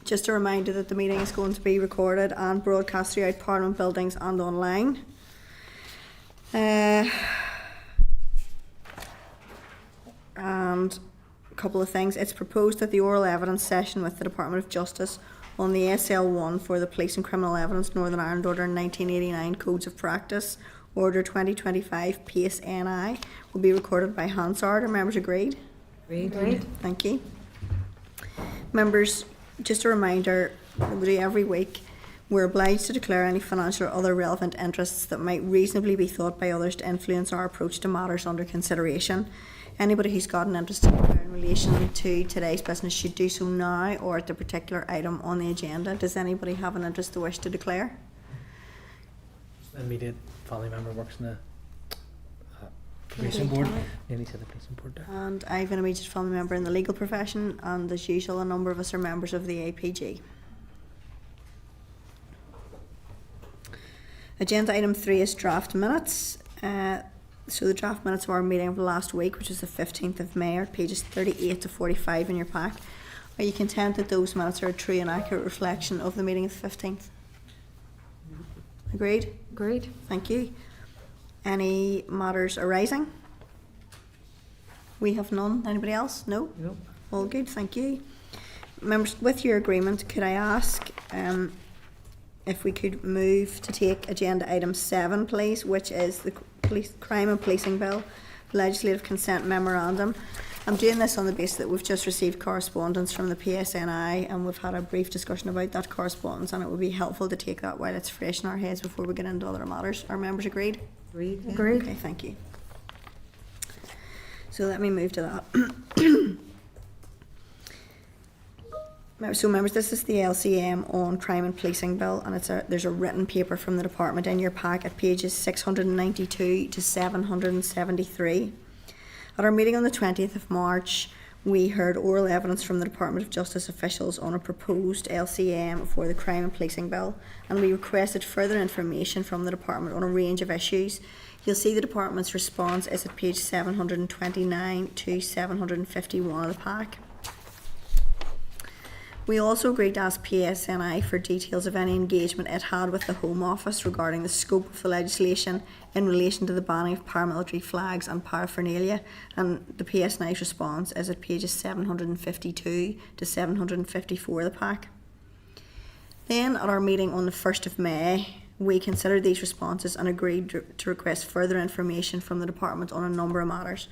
Just a reminder that the meeting is going to be recorded and broadcast throughout Parliament buildings and online. And a couple of things. It's proposed that the oral evidence session with the Department of Justice on the SL1 for the Police and Criminal Evidence Northern Ireland Order 1989 Codes of Practice, Order 2025 PACE NI, will be recorded by Hansard. Are members agreed? Agreed. Thank you. Members, just a reminder, we do every week, we're obliged to declare any financial or other relevant interests that might reasonably be thought by others to influence our approach to matters under consideration. Anybody who's got an interest in relation to today's business should do so now or at the particular item on the agenda. Does anybody have an interest to wish to declare? An immediate family member works in the policing board. Nearly said the policing board there. And I have an immediate family member in the legal profession, and as usual a number of us are members of the APG. Agenda item 3 is draft minutes. So the draft minutes of our meeting of last week, which was the 15th of May, are pages 38 to 45 in your pack. Are you content that those minutes are a true and accurate reflection of the meeting of the 15th? Agreed? Agreed. Thank you. Any matters arising? We have none. Anybody else? No? No. All good, thank you. Members, with your agreement, could I ask if we could move to take agenda item 7, please, which is the Crime and Policing Bill, Legislative Consent Memorandum. I'm doing this on the basis that we've just received correspondence from the PSNI and we've had a brief discussion about that correspondence, and it would be helpful to take that while it's fresh in our heads before we get into other matters. Are members agreed? Agreed. Yeah. Agreed. Okay, thank you. So let me move to that. So members, this is the LCM on Crime and Policing Bill, and there's a written paper from the department in your pack at pages 692 to 773. At our meeting on the 20th of March, we heard oral evidence from the Department of Justice officials on a proposed LCM for the Crime and Policing Bill, and we requested further information from the department on a range of issues. You'll see the department's response is at page 729 to 751 of the pack. We also agreed to ask PSNI for details of any engagement it had with the Home Office regarding the scope of the legislation in relation to the banning of paramilitary flags and paraphernalia, and the PSNI's response is at pages 752 to 754 of the pack. Then at our meeting on the 1st of May, we considered these responses and agreed to request further information from the department on a number of matters.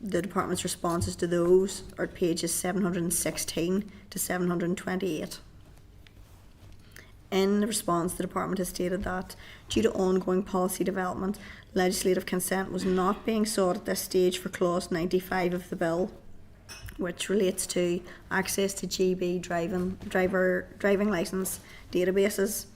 The department's responses to those are pages 716 to 728. In the response, the department has stated that due to ongoing policy development, legislative consent was not being sought at this stage for clause 95 of the bill, which relates to access to GB driving licence databases.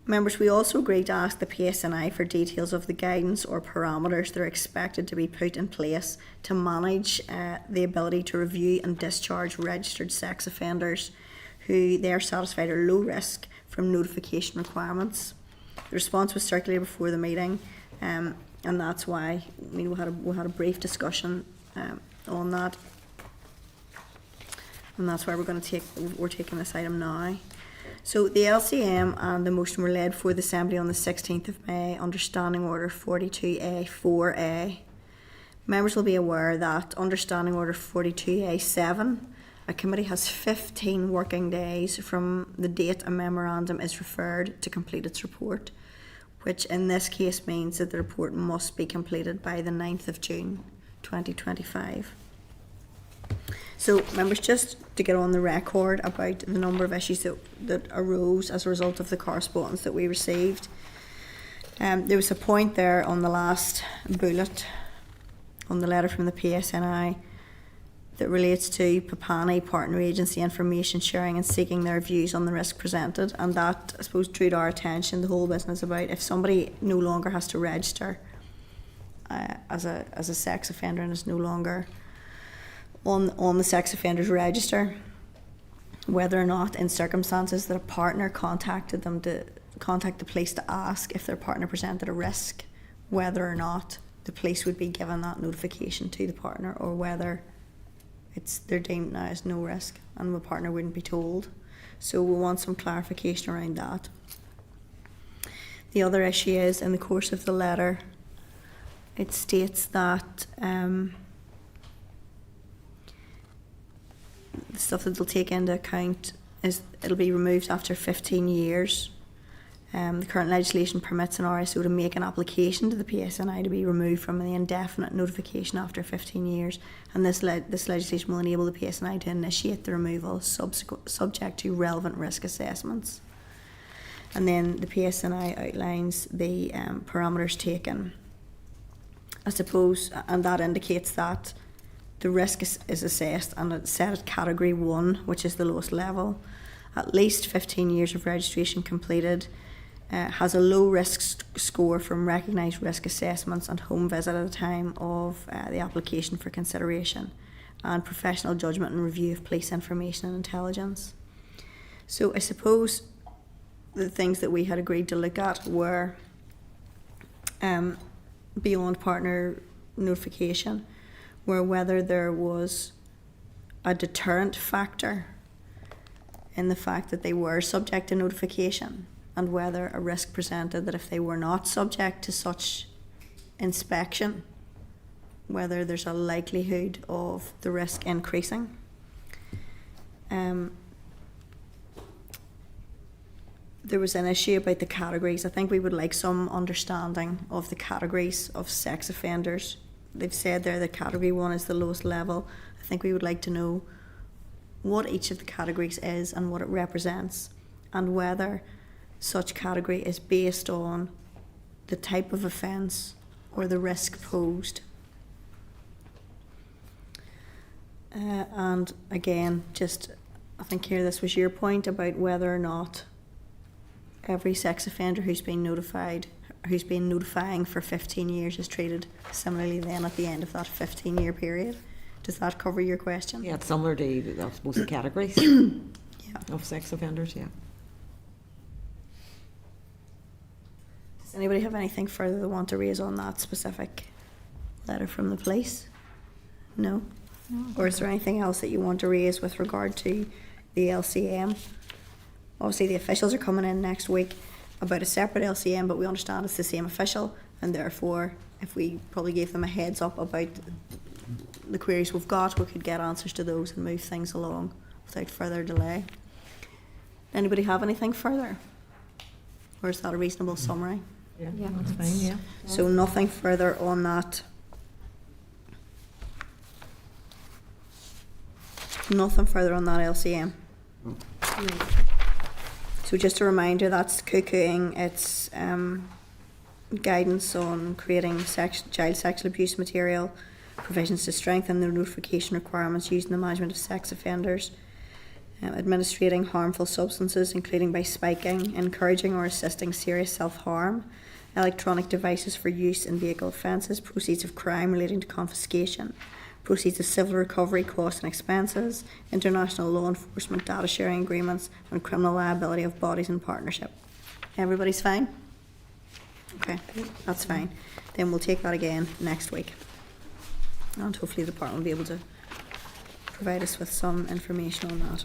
Members, we also agreed to ask the PSNI for details of the guidance or parameters that are expected to be put in place to manage the ability to review and discharge registered sex offenders who they are satisfied are low risk from notification requirements. The response was circulated before the meeting, and that's why we had a brief discussion on that, and that's why we're taking this item now. So the LCM and the motion were led for the Assembly on the 16th of May under Standing Order 42A4A. Members will be aware that under Standing Order 42A7, a committee has 15 working days from the date a memorandum is referred to complete its report, which in this case means that the report must be completed by the 9th of June 2025. So members, just to get on the record about the number of issues that arose as a result of the correspondence that we received. There was a point there on the last bullet on the letter from the PSNI that relates to PAPANI, partner agency information sharing and seeking their views on the risk presented, and that, I suppose, drew to our attention the whole business about if somebody no longer has to register as a sex offender and is no longer on the sex offenders register, whether or not in circumstances that a partner contacted them to contact the police to ask if their partner presented a risk, whether or not the police would be given that notification to the partner, or whether they're deemed now as no risk, and the partner wouldn't be told. So we want some clarification around that. The other issue is, in the course of the letter, it states that the stuff that they'll take into account is it'll be removed after 15 years. The current legislation permits an RSO to make an application to the PSNI to be removed from the indefinite notification after 15 years, and this legislation will enable the PSNI to initiate the removal subject to relevant risk assessments. And then the PSNI outlines the parameters taken, I suppose, and that indicates that the risk is assessed and it's set at category 1, which is the lowest level. At least 15 years of registration completed, has a low risk score from recognised risk assessments and home visit at the time of the application for consideration, and professional judgment and review of police information and intelligence. So I suppose the things that we had agreed to look at were beyond partner notification, were whether there was a deterrent factor in the fact that they were subject to notification, and whether a risk presented that if they were not subject to such inspection, whether there's a likelihood of the risk increasing. There was an issue about the categories. I think we would like some understanding of the categories of sex offenders. They've said there that category 1 is the lowest level. I think we would like to know what each of the categories is and what it represents, and whether such category is based on the type of offence or the risk posed. And again, just I think here this was your point about whether or not every sex offender who's been notified, who's been notifying for 15 years is treated similarly then at the end of that 15-year period. Does that cover your question? Yeah, it's similar to, I suppose, the categories of sex offenders, yeah. Does anybody have anything further they want to raise on that specific letter from the police? No? Or is there anything else that you want to raise with regard to the LCM? Obviously the officials are coming in next week about a separate LCM, but we understand it's the same official, and therefore if we probably gave them a heads up about the queries we've got, we could get answers to those and move things along without further delay. Anybody have anything further? Or is that a reasonable summary? Yeah, that's fine, yeah. So nothing further on that. Nothing further on that LCM. So just a reminder, that's cuckooing. It's guidance on creating child sexual abuse material, provisions to strengthen the notification requirements used in the management of sex offenders, administrating harmful substances, including by spiking, encouraging or assisting serious self-harm, electronic devices for use in vehicle offences, proceeds of crime relating to confiscation, proceeds of civil recovery costs and expenses, international law enforcement data sharing agreements, and criminal liability of bodies in partnership. Everybody's fine? Okay, that's fine. Then we'll take that again next week. And hopefully the department will be able to provide us with some information on that.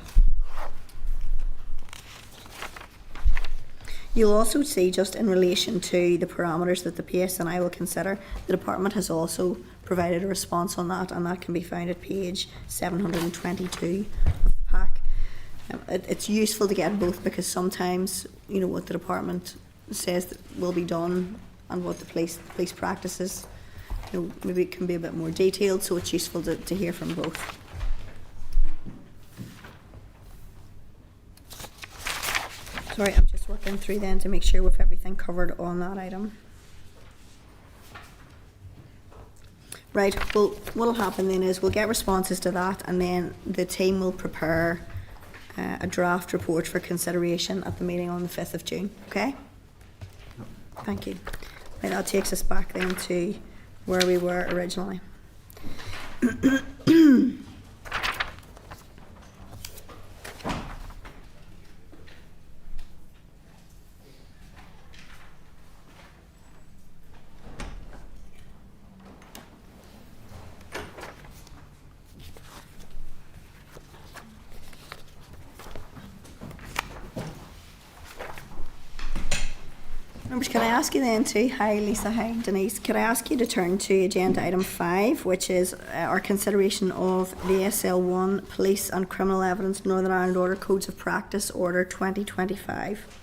You'll also see, just in relation to the parameters that the PSNI will consider, the department has also provided a response on that, and that can be found at page 722 of the pack. It's useful to get both, because sometimes, you know, what the department says that will be done and what the police practices, you know, maybe it can be a bit more detailed, so it's useful to hear from both. Sorry, I'm just working through then to make sure we've everything covered on that item. Right, well, what'll happen then is we'll get responses to that, and then the team will prepare a draft report for consideration at the meeting on the 5th of June, okay? Thank you. Right, that takes us back then to where we were originally. Members, can I ask you then to, hi Lisa, hi Denise, can I ask you to turn to agenda item 5, which is our consideration of the SL1 Police and Criminal Evidence Northern Ireland Order Codes of Practice Order 2025.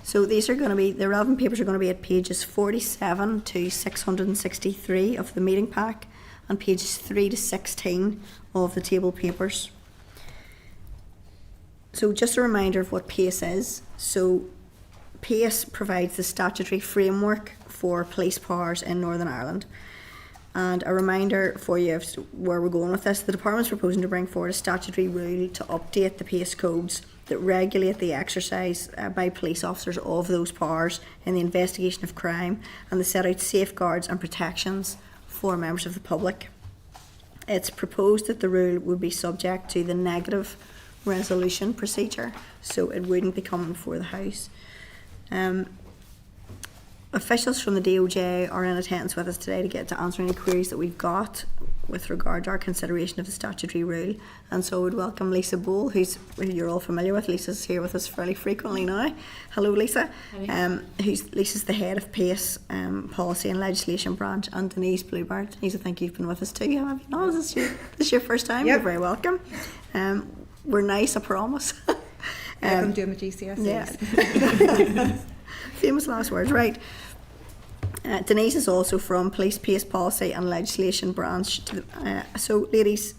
So these are going to be, the relevant papers are going to be at pages 47 to 663 of the meeting pack and pages 3 to 16 of the table papers. So just a reminder of what PACE is. So PACE provides the statutory framework for police powers in Northern Ireland. And a reminder for you of where we're going with this. The Department's proposing to bring forward a statutory rule to update the PACE codes that regulate the exercise by police officers of those powers in the investigation of crime, and they set out safeguards and protections for members of the public. It's proposed that the rule would be subject to the negative resolution procedure, so it wouldn't be coming before the House. Officials from the DOJ are in attendance with us today to get to answer any queries that we've got with regard to our consideration of the statutory rule. And so I would welcome Lisa Boal, who you're all familiar with. Lisa's here with us fairly frequently now. Hello, Lisa. Lisa's the head of PACE Policy and Legislation Branch, and Denise Bloomer. Denise, I think you've been with us too, have you? No, this is your first time. Yep. You're very welcome. We're nice, I promise. Welcome to my GCSEs. Yeah. Famous last words, right. Denise is also from Police PACE Policy and Legislation Branch. So ladies,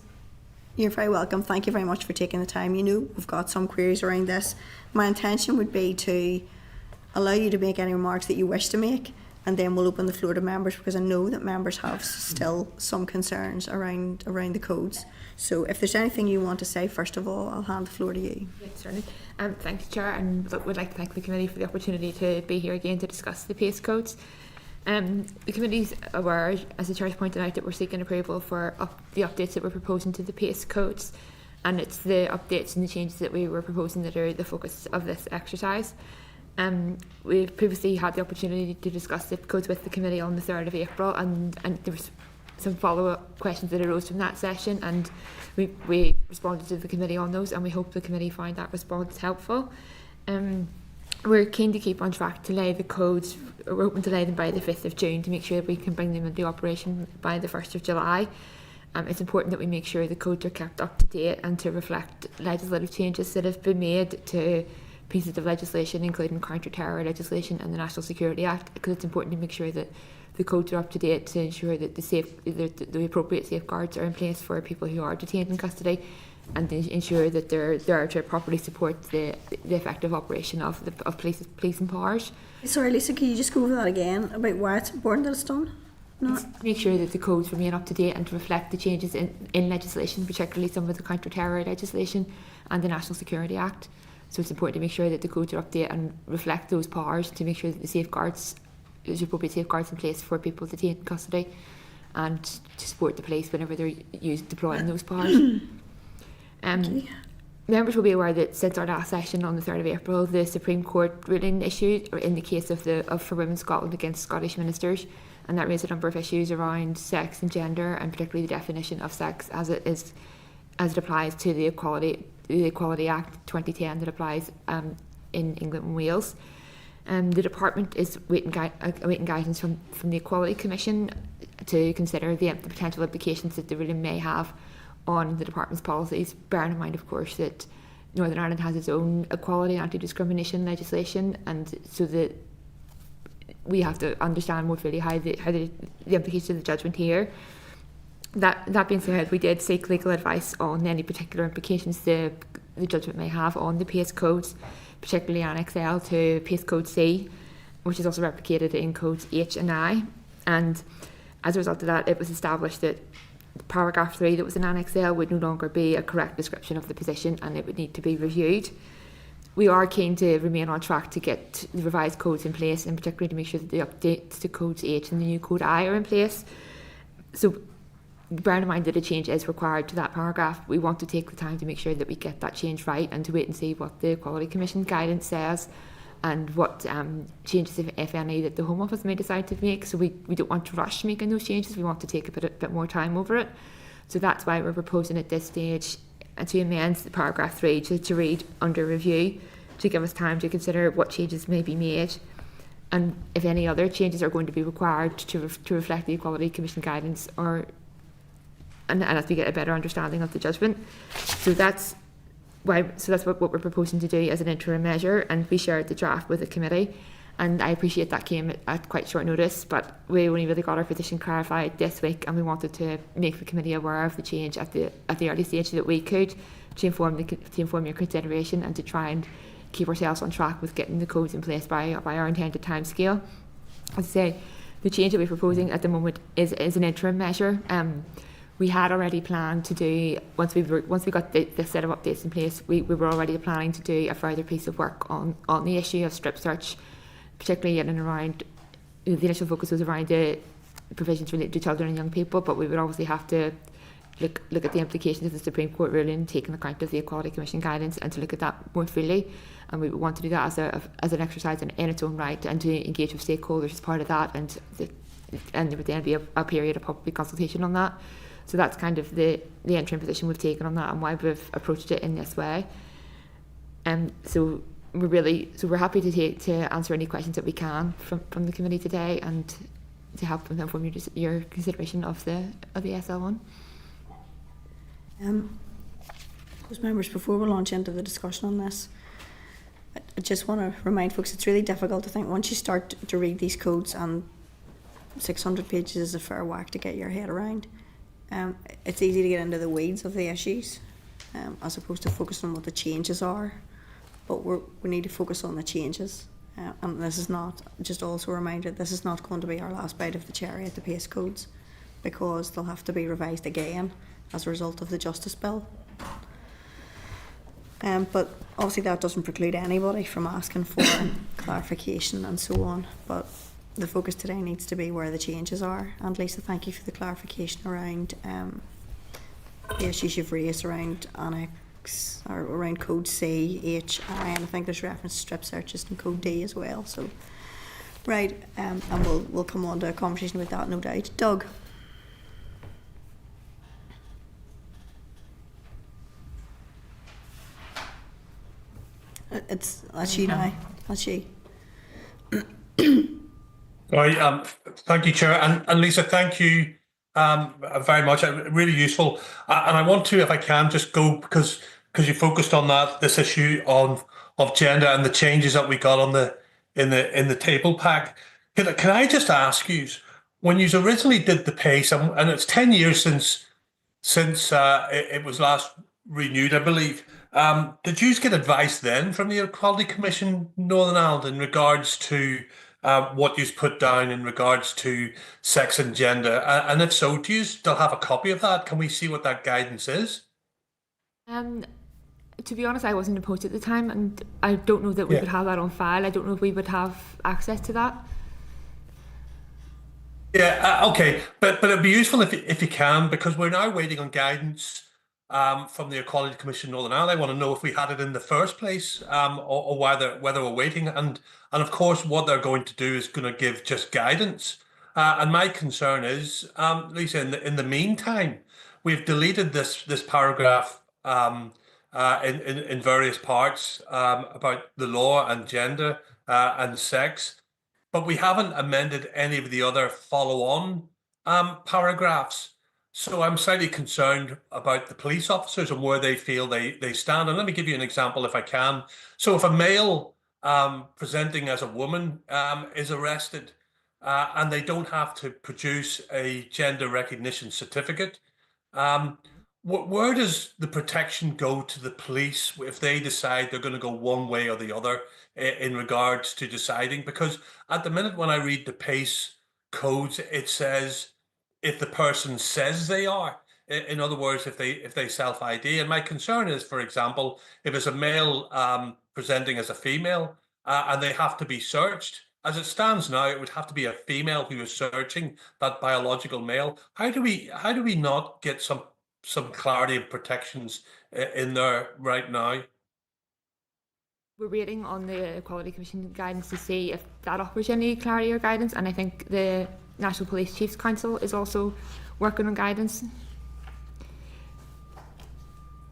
you're very welcome. Thank you very much for taking the time. You know we've got some queries around this. My intention would be to allow you to make any remarks that you wish to make, and then we'll open the floor to members, because I know that members have still some concerns around the codes. So if there's anything you want to say, first of all, I'll hand the floor to you. Yes, certainly. Thank you, Chair, and would like to thank the committee for the opportunity to be here again to discuss the PACE codes. The committee's aware, as the Chair has pointed out, that we're seeking approval for the updates that we're proposing to the PACE codes, and it's the updates and the changes that we were proposing that are the focus of this exercise. We've previously had the opportunity to discuss the codes with the committee on the 3rd of April, and there was some follow-up questions that arose from that session, and we responded to the committee on those, and we hope the committee find that response helpful. We're keen to keep on track to lay the codes. We're hoping to lay them by the 5th of June to make sure that we can bring them into operation by the 1st of July. It's important that we make sure the codes are kept up to date and to reflect legislative changes that have been made to pieces of legislation, including counter-terror legislation and the National Security Act, because it's important to make sure that the codes are up to date to ensure that the appropriate safeguards are in place for people who are detained in custody, and to ensure that they're there to properly support the effective operation of policing powers. Sorry, Lisa, can you just go over that again about why it's important that it's done? No. To make sure that the codes remain up to date and to reflect the changes in legislation, particularly some of the counter-terror legislation and the National Security Act. So it's important to make sure that the codes are up to date and reflect those powers, to make sure that there's appropriate safeguards in place for people detained in custody, and to support the police whenever they're deploying those powers. Members will be aware that since our last session on the 3rd of April, the Supreme Court ruling issued in the case of For Women Scotland against Scottish ministers, and that raised a number of issues around sex and gender, and particularly the definition of sex as it applies to the Equality Act 2010 that applies in England and Wales. The Department is awaiting guidance from the Equality Commission to consider the potential implications that the ruling may have on the Department's policies, bearing in mind, of course, that Northern Ireland has its own equality and anti-discrimination legislation, and so that we have to understand more fully how the implications of the judgment here. That being said, we did seek legal advice on any particular implications the judgment may have on the PACE codes, particularly Annex L to PACE Code C, which is also replicated in codes H and I. And as a result of that, it was established that paragraph 3 that was in Annex L would no longer be a correct description of the position, and it would need to be reviewed. We are keen to remain on track to get the revised codes in place, and particularly to make sure that the updates to codes H and the new code I are in place. So, bearing in mind that a change is required to that paragraph, we want to take the time to make sure that we get that change right, and to wait and see what the Equality Commission guidance says, and what changes, if any, that the Home Office may decide to make. So we don't want to rush making those changes. We want to take a bit more time over it. So that's why we're proposing at this stage to amend paragraph 3 to read under review, to give us time to consider what changes may be made and if any other changes are going to be required to reflect the Equality Commission guidance, and as we get a better understanding of the judgment. So that's what we're proposing to do as an interim measure, and we shared the draft with the committee. And I appreciate that came at quite short notice, but we only really got our position clarified this week, and we wanted to make the committee aware of the change at the early stage so that we could to inform your consideration and to try and keep ourselves on track with getting the codes in place by our intended timescale. As I say, the change that we're proposing at the moment is an interim measure. We had already planned to do, once we got the set of updates in place, we were already planning to do a further piece of work on the issue of strip search, particularly in and around, the initial focus was around the provisions related to children and young people, but we would obviously have to look at the implications of the Supreme Court ruling, taking account of the Equality Commission guidance, and to look at that more fully. And we want to do that as an exercise in its own right, and to engage with stakeholders as part of that, and there would then be a period of public consultation on that. So that's kind of the interim position we've taken on that, and why we've approached it in this way. So we're happy to answer any questions that we can from the committee today, and to help inform your consideration of the SL1. Those members, before we launch into the discussion on this, I just want to remind folks it's really difficult to think once you start to read these codes, and 600 pages is a fair whack to get your head around. It's easy to get into the weeds of the issues, as opposed to focus on what the changes are. But we need to focus on the changes. And this is not, just also a reminder, this is not going to be our last bite of the cherry at the PACE codes, because they'll have to be revised again as a result of the Justice Bill. But obviously that doesn't preclude anybody from asking for clarification and so on. But the focus today needs to be where the changes are. And Lisa, thank you for the clarification around the issues you've raised around Annex, or around Code C, H, I, and I think there's reference to strip searches in Code D as well. So, right, and we'll come on to a conversation about that, no doubt. Doug. That's you now. That's you. Right, thank you, Chair, and Lisa, thank you very much. Really useful, and I want to, if I can, just go because you focused on this issue of gender and the changes that we got on in the table pack. Can I just ask you, when you originally did the PACE, and it's 10 years since it was last renewed, I believe. Did you get advice then from the Equality Commission Northern Ireland in regards to what you put down in regards to sex and gender? And if so, do you still have a copy of that? Can we see what that guidance is? To be honest, I wasn't opposed at the time, and I don't know that we would have that on file. I don't know if we would have access to that. Yeah, okay, but it'd be useful if you can, because we're now waiting on guidance from the Equality Commission Northern Ireland. I want to know if we had it in the first place, or whether we're waiting, and of course what they're going to do is going to give just guidance. And my concern is, Lisa, in the meantime, we've deleted this paragraph in various parts about the law and gender and sex, but we haven't amended any of the other follow-on paragraphs. So I'm slightly concerned about the police officers and where they feel they stand. And let me give you an example if I can. So if a male presenting as a woman is arrested and they don't have to produce a gender recognition certificate, where does the protection go to the police if they decide they're going to go one way or the other in regards to deciding? Because at the minute when I read the PACE codes, it says if the person says they are, in other words, if they self-ID. And my concern is, for example, if it's a male presenting as a female and they have to be searched, as it stands now, it would have to be a female who is searching that biological male. How do we not get some clarity and protections in there right now? We're waiting on the Equality Commission guidance to see if that offers any clarity or guidance, and I think the National Police Chiefs Council is also working on guidance.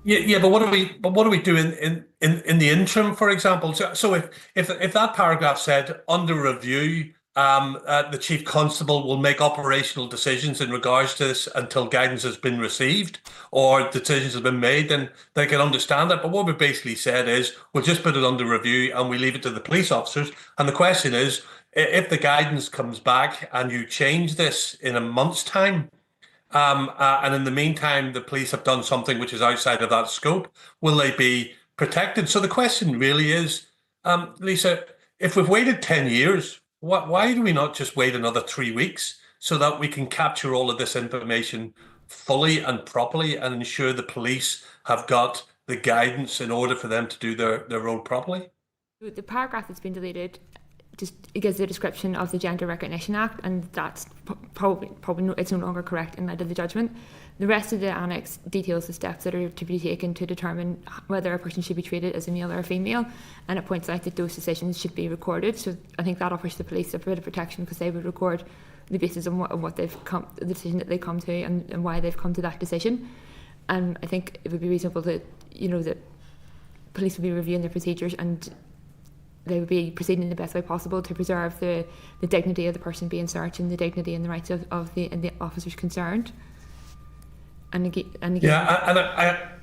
Yeah, but what do we do in the interim, for example? So if that paragraph said under review, the chief constable will make operational decisions in regards to this until guidance has been received or decisions have been made, then they can understand that. But what we basically said is we'll just put it under review and we leave it to the police officers. And the question is, if the guidance comes back and you change this in a month's time. And in the meantime, the police have done something which is outside of that scope. Will they be protected? So the question really is, Lisa, if we've waited 10 years, why do we not just wait another 3 weeks so that we can capture all of this information fully and properly and ensure the police have got the guidance in order for them to do their role properly? The paragraph that's been deleted just it gives a description of the Gender Recognition Act, and that's probably it's no longer correct in light of the judgment. The rest of the annex details the steps that are to be taken to determine whether a person should be treated as a male or a female, and it points out that those decisions should be recorded. So I think that offers the police a bit of protection because they would record the basis of what they've come, the decision that they come to, and why they've come to that decision. And I think it would be reasonable that that police would be reviewing their procedures and they would be proceeding in the best way possible to preserve the dignity of the person being searched and the dignity and the rights of the officers concerned. And again, yeah, and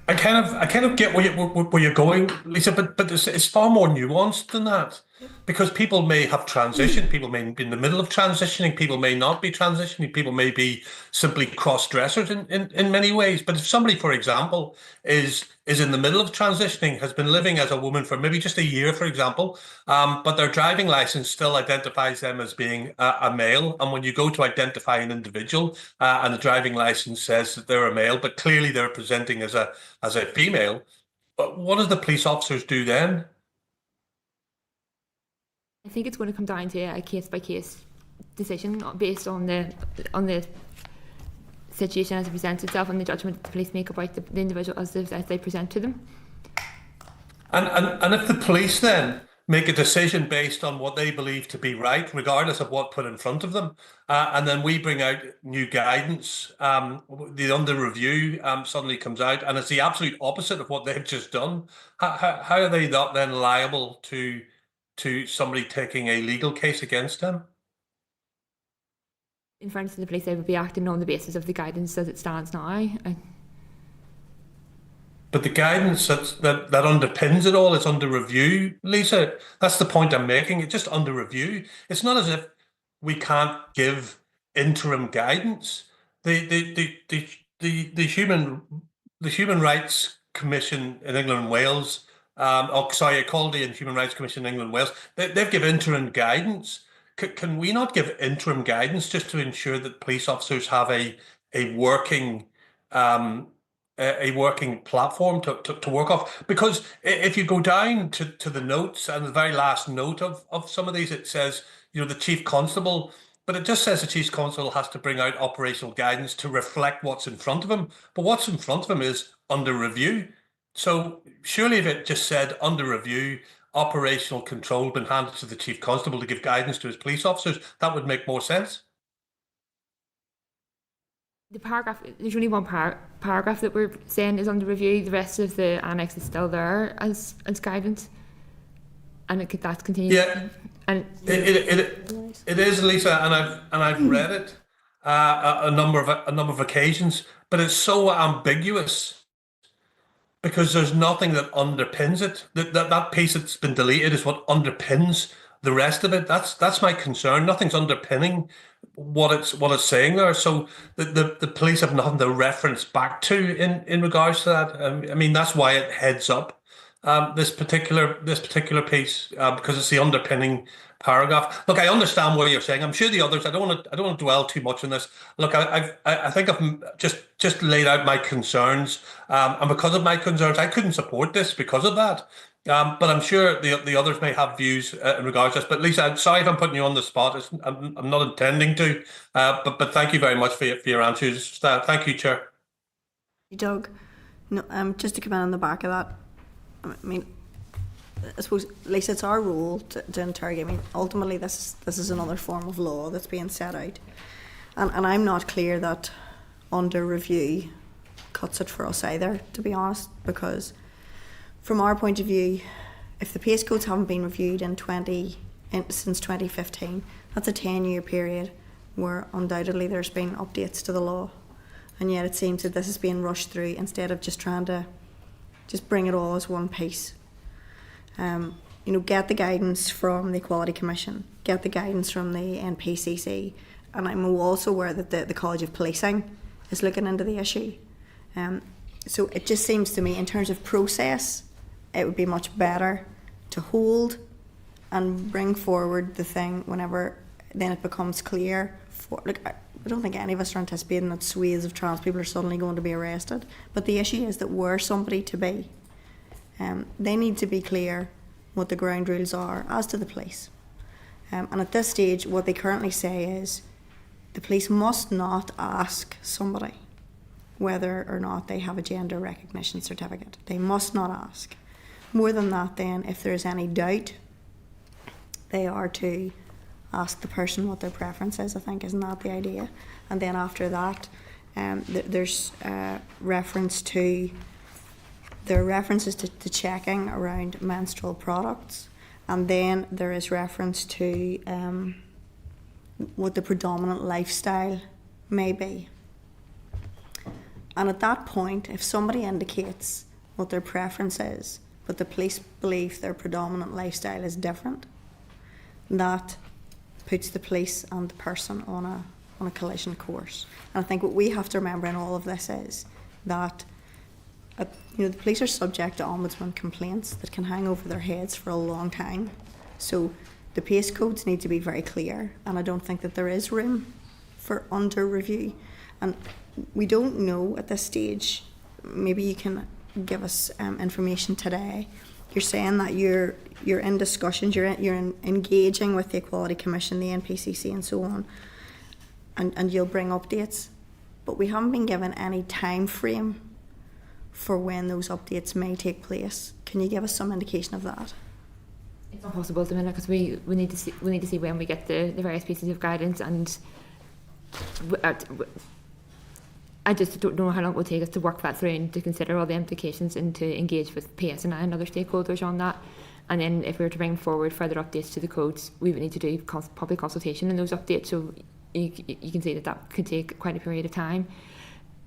I kind of get where you're going, Lisa, but it's far more nuanced than that. Because people may have transitioned, people may be in the middle of transitioning, people may not be transitioning, people may be simply cross-dressers in many ways. But if somebody, for example, is in the middle of transitioning, has been living as a woman for maybe just a year, for example, but their driving license still identifies them as being a male. And when you go to identify an individual and the driving license says that they're a male, but clearly they're presenting as a female, but what does the police officers do then? I think it's going to come down to a case-by-case decision based on the situation as it presents itself and the judgment that the police make about the individual as they present to them. And if the police then make a decision based on what they believe to be right, regardless of what put in front of them, and then we bring out new guidance, the under review suddenly comes out, and it's the absolute opposite of what they've just done. How are they not then liable to somebody taking a legal case against them? In fairness to the police, they would be acting on the basis of the guidance as it stands now. But the guidance that underpins it all is under review, Lisa. That's the point I'm making. It's just under review. It's not as if we can't give interim guidance. The Human Rights Commission in England and Wales, Equality and Human Rights Commission in England and Wales, they've given interim guidance. Can we not give interim guidance just to ensure that police officers have a working platform to work off? Because if you go down to the notes and the very last note of some of these, it says, the chief constable, but it just says the chief constable has to bring out operational guidance to reflect what's in front of him. But what's in front of him is under review. So surely if it just said under review, operational control been handed to the chief constable to give guidance to his police officers, that would make more sense. The paragraph, there's only one paragraph that we're saying is under review. The rest of the annex is still there as guidance, and that's continuing. Yeah, and it is, Lisa, and I've read it a number of occasions, but it's so ambiguous because there's nothing that underpins it. That piece that's been deleted is what underpins the rest of it. That's my concern. Nothing's underpinning what it's saying there. So the police have nothing to reference back to in regards to that. I mean, that's why it heads up this particular piece because it's the underpinning paragraph. Look, I understand what you're saying. I'm sure the others. I don't want to dwell too much on this. Look, I think I've just laid out my concerns, and because of my concerns, I couldn't support this because of that. But I'm sure the others may have views in regards to this. But Lisa, I'm sorry if I'm putting you on the spot. I'm not intending to. But thank you very much for your answers. Thank you, Chair. Doug, no, just to come in on the back of that, I mean, I suppose, Lisa, it's our role to interrogate. I mean, ultimately, this is another form of law that's being set out, and I'm not clear that under review cuts it for us either, to be honest, because from our point of view, if the PACE codes haven't been reviewed since 2015, that's a 10-year period where undoubtedly there's been updates to the law, and yet it seems that this is being rushed through instead of just trying to just bring it all as one piece. Get the guidance from the Equality Commission, get the guidance from the NPCC, and I'm also aware that the College of Policing is looking into the issue. So it just seems to me, in terms of process, it would be much better to hold and bring forward the thing whenever then it becomes clear. I don't think any of us are anticipating that swathes of trans people are suddenly going to be arrested, but the issue is that were somebody to be, they need to be clear what the ground rules are as to the police. And at this stage, what they currently say is the police must not ask somebody whether or not they have a gender recognition certificate. They must not ask. More than that, then, if there is any doubt, they are to ask the person what their preference is, I think. Isn't that the idea? And then after that, there's references to checking around menstrual products, and then there is reference to what the predominant lifestyle may be. And at that point, if somebody indicates what their preference is, but the police believe their predominant lifestyle is different, that puts the police and the person on a collision course. And I think what we have to remember in all of this is that the police are subject to ombudsman complaints that can hang over their heads for a long time. So the PACE codes need to be very clear, and I don't think that there is room for under review. And we don't know at this stage, maybe you can give us information today. You're saying that you're in discussions, you're engaging with the Equality Commission, the NPCC and so on, and you'll bring updates. But we haven't been given any time frame for when those updates may take place. Can you give us some indication of that? It's not possible at the minute because we need to see when we get the various pieces of guidance, and I just don't know how long it will take us to work that through and to consider all the implications and to engage with PSNI and other stakeholders on that. And then if we were to bring forward further updates to the codes, we would need to do public consultation in those updates. So you can see that could take quite a period of time.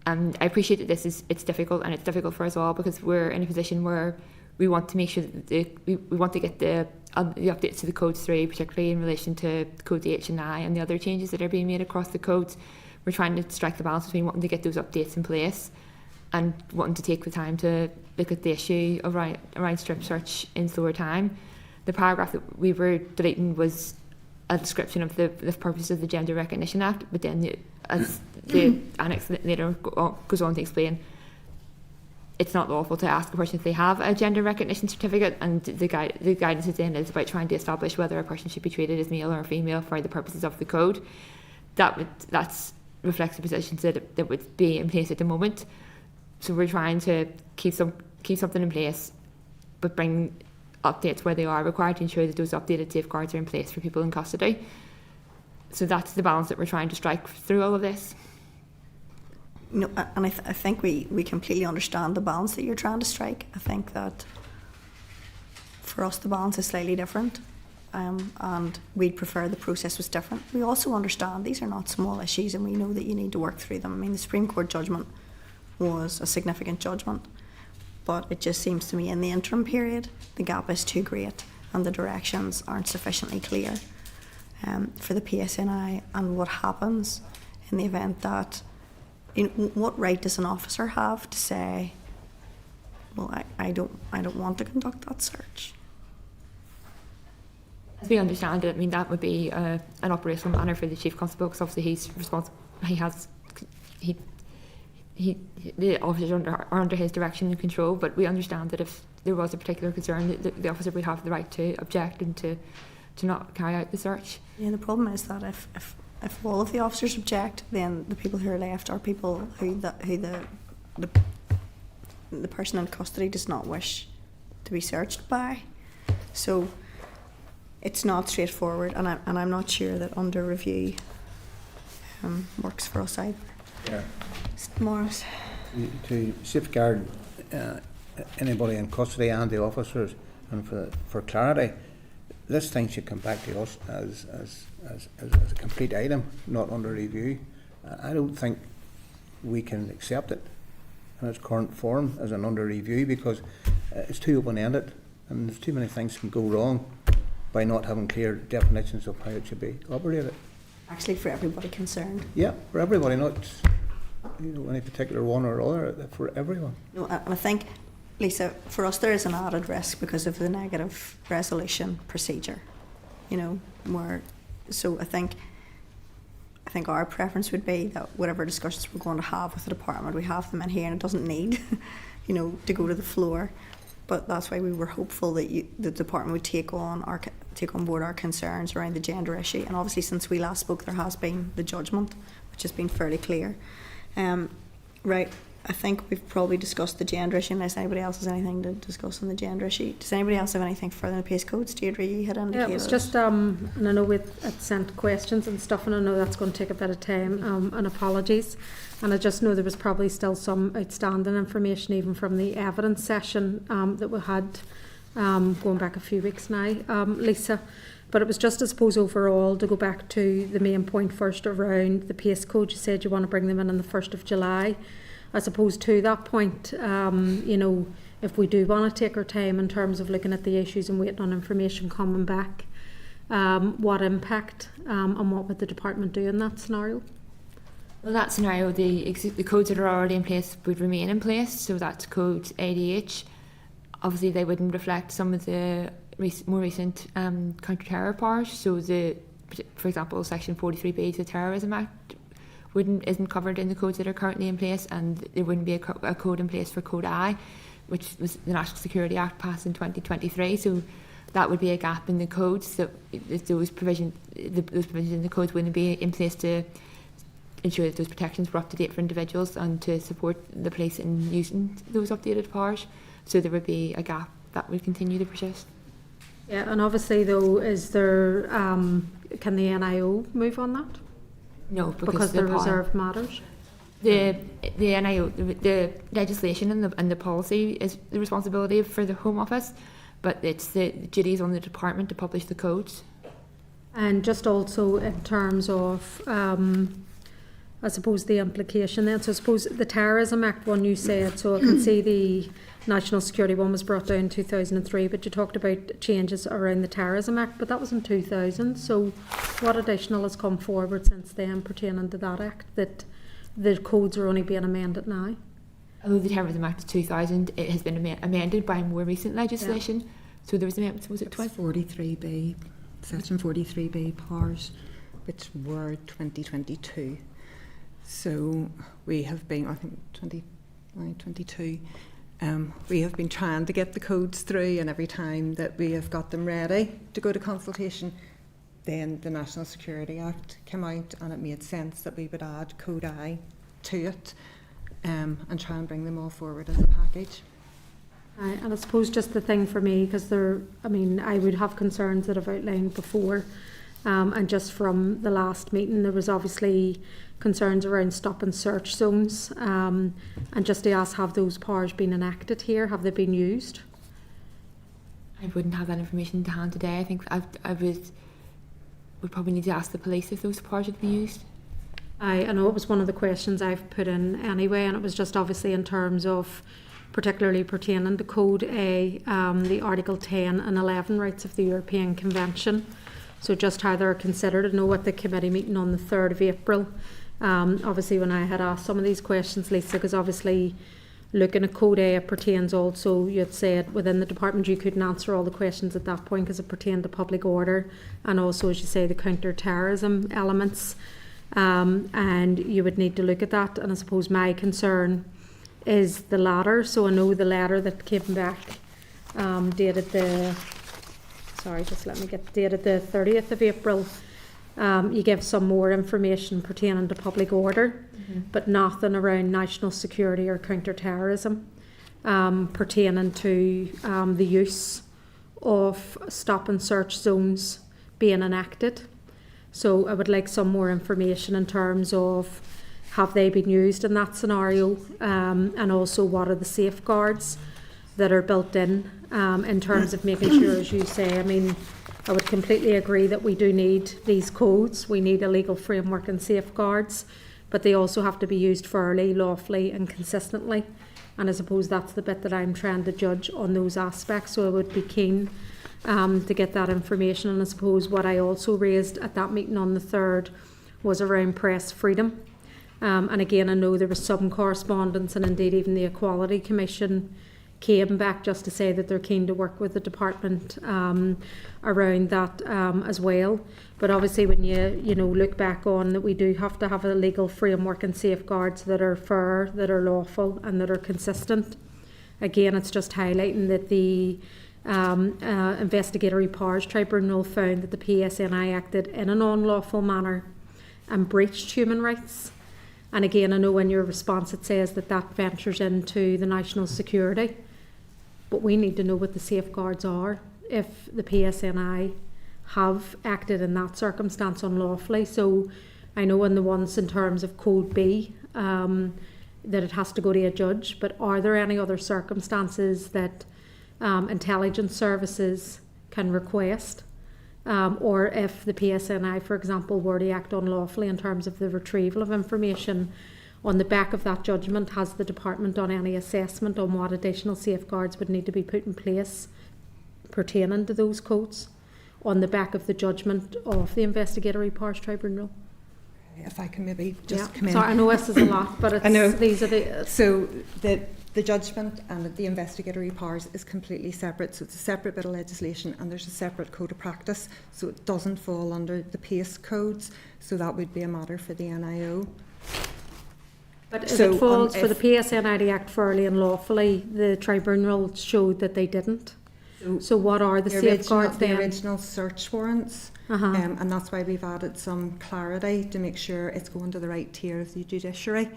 And I appreciate that it's difficult, and it's difficult for us all because we're in a position where we want to make sure that we want to get the updates to the codes through, particularly in relation to codes H and I and the other changes that are being made across the codes. We're trying to strike the balance between wanting to get those updates in place and wanting to take the time to look at the issue around strip search in slower time. The paragraph that we were deleting was a description of the purpose of the Gender Recognition Act, but then as the annex later goes on to explain, it's not lawful to ask a person if they have a gender recognition certificate, and the guidance is then is about trying to establish whether a person should be treated as male or female for the purposes of the code. That's reflects the positions that would be in place at the moment. So we're trying to keep something in place, but bring updates where they are required to ensure that those updated safeguards are in place for people in custody. So that's the balance that we're trying to strike through all of this. And I think we completely understand the balance that you're trying to strike. I think that for us the balance is slightly different, and we'd prefer the process was different. We also understand these are not small issues, and we know that you need to work through them. I mean, the Supreme Court judgment was a significant judgment, but it just seems to me in the interim period the gap is too great and the directions aren't sufficiently clear for the PSNI. And what happens in the event that, what right does an officer have to say, well, I don't want to conduct that search? As we understand it, I mean, that would be an operational matter for the Chief Constable, because obviously he's responsible. The officers are under his direction and control. But we understand that if there was a particular concern, the officer would have the right to object and to not carry out the search. Yeah, the problem is that if all of the officers object, then the people who are left are people who the person in custody does not wish to be searched by. So it's not straightforward, and I'm not sure that under review works for us either. Yeah. Morris. to safeguard anybody in custody and the officers, and for clarity, this thing should come back to us as a complete item, not under review. I don't think we can accept it in its current form as an under review, because it's too open-ended and there's too many things can go wrong by not having clear definitions of how it should be operated. Actually, for everybody concerned. Yeah, for everybody, not any particular one or other, for everyone. No, and I think, Lisa, for us there is an added risk because of the negative resolution procedure. So I think our preference would be that whatever discussions we're going to have with the department, we have them in here, and it doesn't need, to go to the floor. But that's why we were hopeful that the department would take on board our concerns around the gender issue. And obviously, since we last spoke, there has been the judgment, which has been fairly clear. Right, I think we've probably discussed the gender issue, unless anybody else has anything to discuss on the gender issue. Does anybody else have anything further on the PACE codes? Deirdre, you had indicated. Yeah, it was just, and I know we'd sent questions and stuff, and I know that's going to take a bit of time, and apologies. And I just know there was probably still some outstanding information, even from the evidence session that we had going back a few weeks now, Lisa. But it was just, I suppose, overall, to go back to the main point first around the PACE code. You said you want to bring them in on the 1st of July. I suppose to that point, if we do want to take our time in terms of looking at the issues and waiting on information coming back, what impact and what would the department do in that scenario? Well, that scenario, the codes that are already in place would remain in place. So that's code ADH. Obviously, they wouldn't reflect some of the more recent counter-terror powers. So for example, Section 43B of the Terrorism Act isn't covered in the codes that are currently in place, and there wouldn't be a code in place for Code I, which was the National Security Act passed in 2023. So that would be a gap in the codes. So those provisions in the codes wouldn't be in place to ensure that those protections were up to date for individuals and to support the police in using those updated powers. So there would be a gap that would continue to persist. Yeah, and obviously though, is there can the NIO move on that? No, because the reserved matters. The NIO, the legislation and the policy is the responsibility for the Home Office, but it's the duties on the department to publish the codes. And just also in terms of, I suppose the implication then. So I suppose the Terrorism Act one you said. So I can see the National Security one was brought down in 2003, but you talked about changes around the Terrorism Act, but that was in 2000. So what additional has come forward since then pertaining to that act, that the codes are only being amended now? Although the Terrorism Act is 2000, it has been amended by more recent legislation. Yeah. So there was amendments, was it 43B, Section 43B powers, which were 2022. So we have been, I think, 22. We have been trying to get the codes through, and every time that we have got them ready to go to consultation, then the National Security Act came out, and it made sense that we would add Code I to it and try and bring them all forward as a package. And I suppose just the thing for me, because I would have concerns that I've outlined before, and just from the last meeting, there was obviously concerns around stop and search zones, and just to ask, have those powers been enacted here? Have they been used? I wouldn't have that information to hand today. I think I would probably need to ask the police if those powers would be used. I know it was one of the questions I've put in anyway, and it was just obviously in terms of particularly pertaining to Code A, the Article 10 and 11 rights of the European Convention. So just how they're considered. I know at the committee meeting on the 3rd of April, obviously when I had asked some of these questions, Lisa, because obviously looking at Code A, it pertains also, you had said within the department you couldn't answer all the questions at that point because it pertained to public order and also, as you say, the counter-terrorism elements, and you would need to look at that. And I suppose my concern is the latter. So I know the letter that came back dated the 30th of April. You give some more information pertaining to public order, but nothing around national security or counter-terrorism pertaining to the use of stop and search zones being enacted. So I would like some more information in terms of have they been used in that scenario, and also what are the safeguards that are built in terms of making sure, as you say, I mean, I would completely agree that we do need these codes, we need a legal framework and safeguards, but they also have to be used fairly, lawfully and consistently. And I suppose that's the bit that I'm trying to judge on those aspects, so I would be keen to get that information. And I suppose what I also raised at that meeting on the 3rd was around press freedom. And again, I know there was some correspondence, and indeed even the Equality Commission came back just to say that they're keen to work with the department around that as well. But obviously when you look back on that, we do have to have a legal framework and safeguards that are fair, that are lawful and that are consistent. Again, it's just highlighting that the Investigatory Powers Tribunal found that the PSNI acted in an unlawful manner and breached human rights. And again, I know in your response it says that that ventures into the national security, but we need to know what the safeguards are if the PSNI have acted in that circumstance unlawfully. So I know in the ones in terms of Code B that it has to go to a judge, but are there any other circumstances that intelligence services can request? Or if the PSNI, for example, were to act unlawfully in terms of the retrieval of information, on the back of that judgment, has the department done any assessment on what additional safeguards would need to be put in place pertaining to those codes on the back of the judgment of the Investigatory Powers Tribunal? If I can maybe just come in. Sorry, I know this is a lot, but it's, I know. These are the... So the judgment and the investigatory powers is completely separate. So it's a separate bit of legislation and there's a separate code of practice. So it doesn't fall under the PACE codes. So that would be a matter for the NIO. But if So, it falls for the PSNI to act fairly and lawfully, the tribunal showed that they didn't. So what are the safeguards The then? original search warrants, and that's why we've added some clarity to make sure it's going to the right tier of the judiciary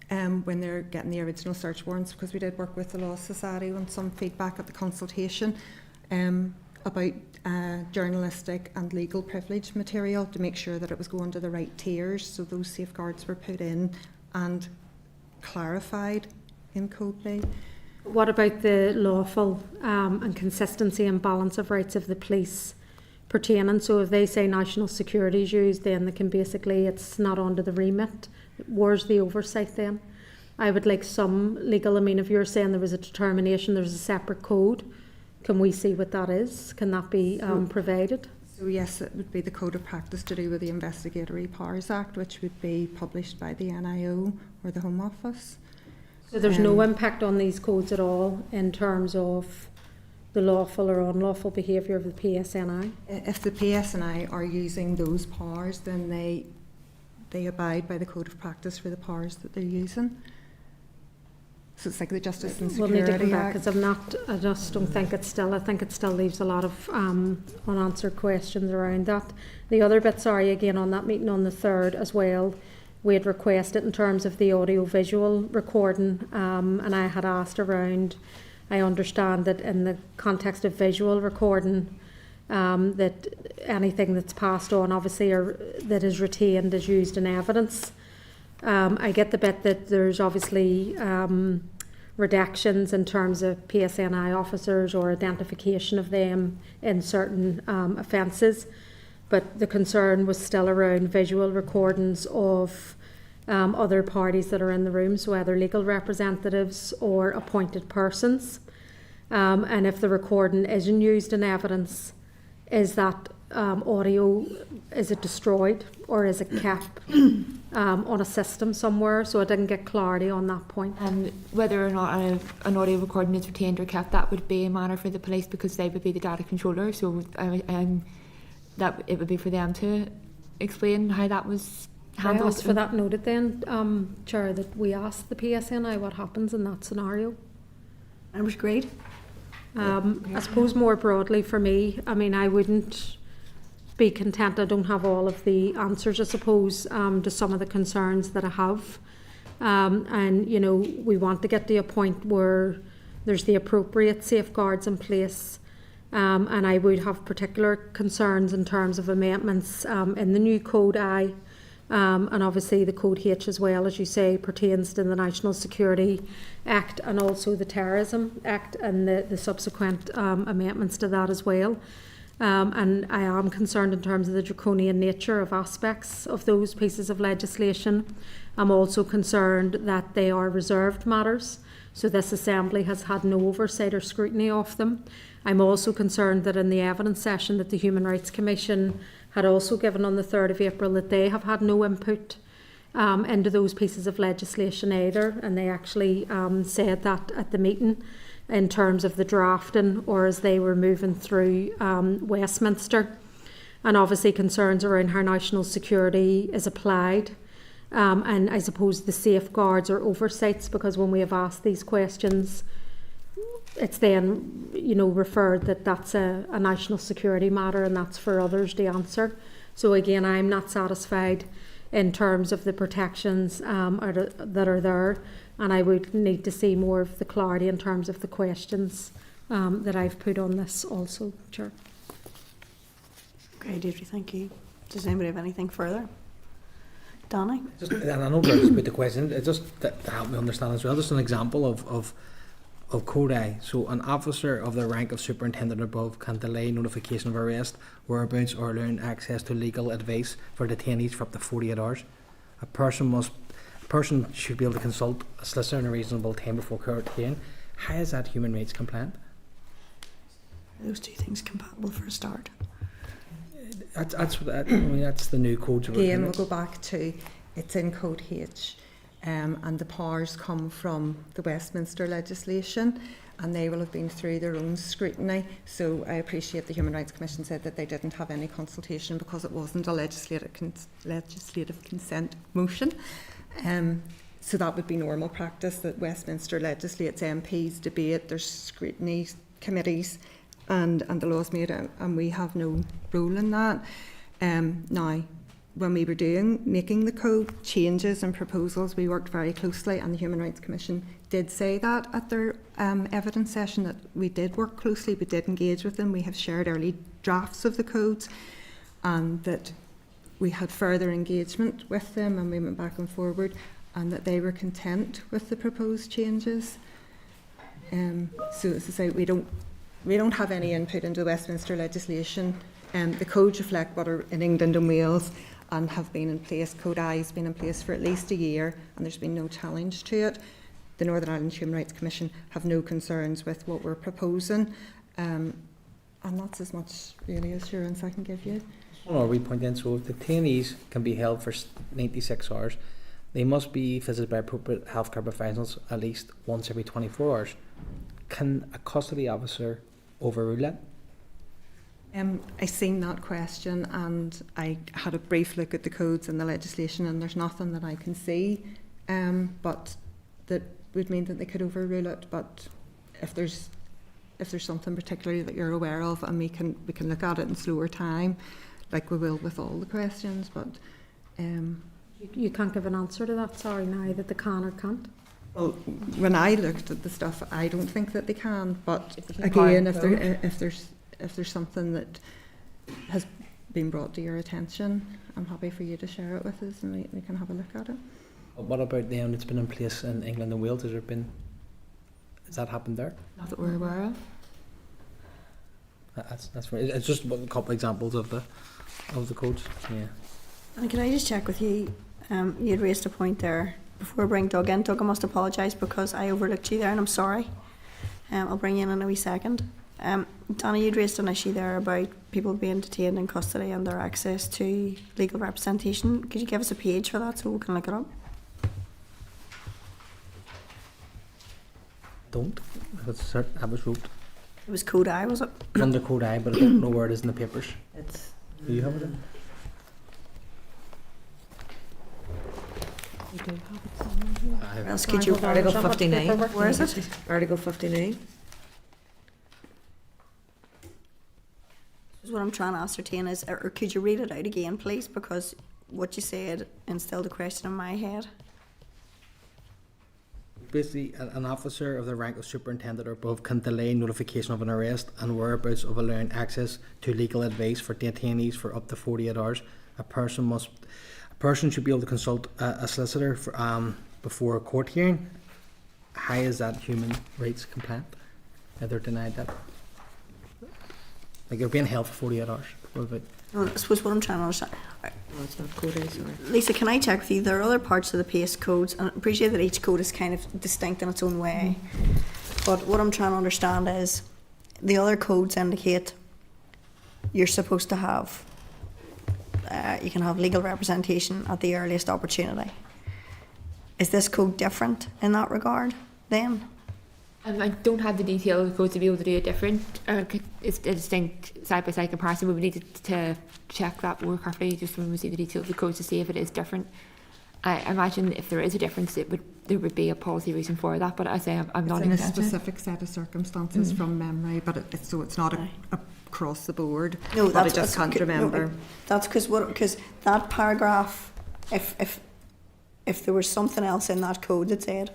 when they're getting the original search warrants, because we did work with the Law Society on some feedback at the consultation about journalistic and legal privilege material to make sure that it was going to the right tiers. So those safeguards were put in and clarified in Code B. What about the lawful and consistency and balance of rights of the police pertaining? So if they say national security is used, then they can basically, it's not under the remit. Where's the oversight then? I would like some legal, I mean, if you're saying there was a determination, there's a separate code, can we see what that is? Can that be provided? So yes, it would be the Code of Practice to do with the Investigatory Powers Act, which would be published by the NIO or the Home Office. So there's no impact on these codes at all in terms of the lawful or unlawful behaviour of the PSNI? If the PSNI are using those powers, then they abide by the Code of Practice for the powers that they're using. So it's like the Justice and We'll need to come Security back Act. because I just don't think it's still, I think it still leaves a lot of unanswered questions around that. The other bit, sorry, again on that meeting on the 3rd as well, we had requested in terms of the audio-visual recording, and I had asked around, I understand that in the context of visual recording, that anything that's passed on obviously or that is retained is used in evidence. I get the bit that there's obviously redactions in terms of PSNI officers or identification of them in certain offences, but the concern was still around visual recordings of other parties that are in the room, so either legal representatives or appointed persons. And if the recording isn't used in evidence, is that audio, is it destroyed or is it kept on a system somewhere? So I didn't get clarity on that point. Whether or not an audio recording is retained or kept, that would be a matter for the police because they would be the data controller. So that it would be for them to explain how that was handled. I asked for that noted then, Chair, that we asked the PSNI what happens in that scenario. And it was great. I suppose more broadly for me, I mean, I wouldn't be content. I don't have all of the answers, I suppose, to some of the concerns that I have. And, you know, we want to get to a point where there's the appropriate safeguards in place. And I would have particular concerns in terms of amendments in the new code And obviously the Code H as well, as you say, pertains to the National Security Act and also the Terrorism Act and the subsequent amendments to that as well. And I am concerned in terms of the draconian nature of aspects of those pieces of legislation. I'm also concerned that they are reserved matters, so this Assembly has had no oversight or scrutiny of them. I'm also concerned that in the evidence session that the Human Rights Commission had also given on the 3rd of April that they have had no input into those pieces of legislation either, and they actually said that at the meeting in terms of the drafting or as they were moving through Westminster, and obviously concerns around how national security is applied. And I suppose the safeguards or oversights, because when we have asked these questions, it's then, referred that that's a national security matter and that's for others to answer. So again, I'm not satisfied in terms of the protections that are there, and I would need to see more of the clarity in terms of the questions that I've put on this also, Chair. Okay, Deirdre, thank you. Does anybody have anything further? Danny? And I know I just put the question, it's just to help me understand as well, just an example of Code I. So an officer of the rank of superintendent above can delay notification of arrest, whereabouts, or allowing access to legal advice for detainees for up to 48 hours. A person should be able to consult a solicitor in a reasonable time before court hearing. How is that human rights compliant? Those two things compatible for a start. That's the new codes. Again, we'll go back to, it's in Code H, and the powers come from the Westminster legislation, and they will have been through their own scrutiny. So I appreciate the Human Rights Commission said that they didn't have any consultation because it wasn't a legislative consent motion. So that would be normal practice, that Westminster legislates, MPs debate, there's scrutiny committees, and the law's made, and we have no role in that. Now, when we were making the code changes and proposals, we worked very closely, and the Human Rights Commission did say that at their evidence session, that we did work closely, we did engage with them, we have shared early drafts of the codes, and that we had further engagement with them, and we went back and forward, and that they were content with the proposed changes. So as I say, we don't have any input into Westminster legislation. The codes reflect what are in England and Wales and have been in place. Code I has been in place for at least a year, and there's been no challenge to it. The Northern Ireland Human Rights Commission have no concerns with what we're proposing, and that's as much really assurance I can give you. One more wee point then. So if detainees can be held for 96 hours, they must be visited by appropriate healthcare professionals at least once every 24 hours. Can a custody officer overrule that? I seen that question, and I had a brief look at the codes and the legislation, and there's nothing that I can see, but that would mean that they could overrule it. But if there's something particularly that you're aware of, and we can look at it in slower time, like we will with all the questions. But You can't give an answer to that, sorry, now that they can or can't. well, when I looked at the stuff, I don't think that they can. But again, if there's something that has been brought to your attention, I'm happy for you to share it with us, and we can have a look at it. What about them that's been in place in England and Wales? Has that happened there? Not that we're aware of. That's right. It's just a couple of examples of the codes. Yeah. And can I just check with you? You had raised a point there before I bring Doug in. Doug, I must apologise because I overlooked you there, and I'm sorry. I'll bring you in a wee second. Danny, you'd raised an issue there about people being detained in custody and their access to legal representation. Could you give us a page for that so we can look it up? Don't. I was wrote It was Code I, was it? under Code I, but I don't know where it is in the papers. It's Do you have it? You do have it somewhere here. Where else could you? Article 59. Where is it? Article 59. This is what I'm trying to ascertain is, or could you read it out again, please? Because what you said instilled a question in my head. Basically, an officer of the rank of superintendent or above can delay notification of an arrest and whereabouts of allowing access to legal advice for detainees for up to 48 hours. A person should be able to consult a solicitor before a court hearing. How is that human rights compliant? If they're denied that? Like they're being held for 48 hours. What about? No, I suppose what I'm trying to understand. No, it's not code A, sorry. Lisa, can I check with you? There are other parts of the PACE codes, and I appreciate that each code is kind of distinct in its own way. But what I'm trying to understand is the other codes indicate you're supposed to have, you can have legal representation at the earliest opportunity. Is this code different in that regard then? I don't have the detail of the code to be able to do it different. It's a distinct side-by-side comparison. We would need to check that more carefully just when we see the detail of the code to see if it is different. I imagine if there is a difference, there would be a policy reason for that. But I say I'm not in a exact. specific set of circumstances from memory, but so it's not across the board. No, but I just can't remember. No, that's because that paragraph, if there was something else in that code that said,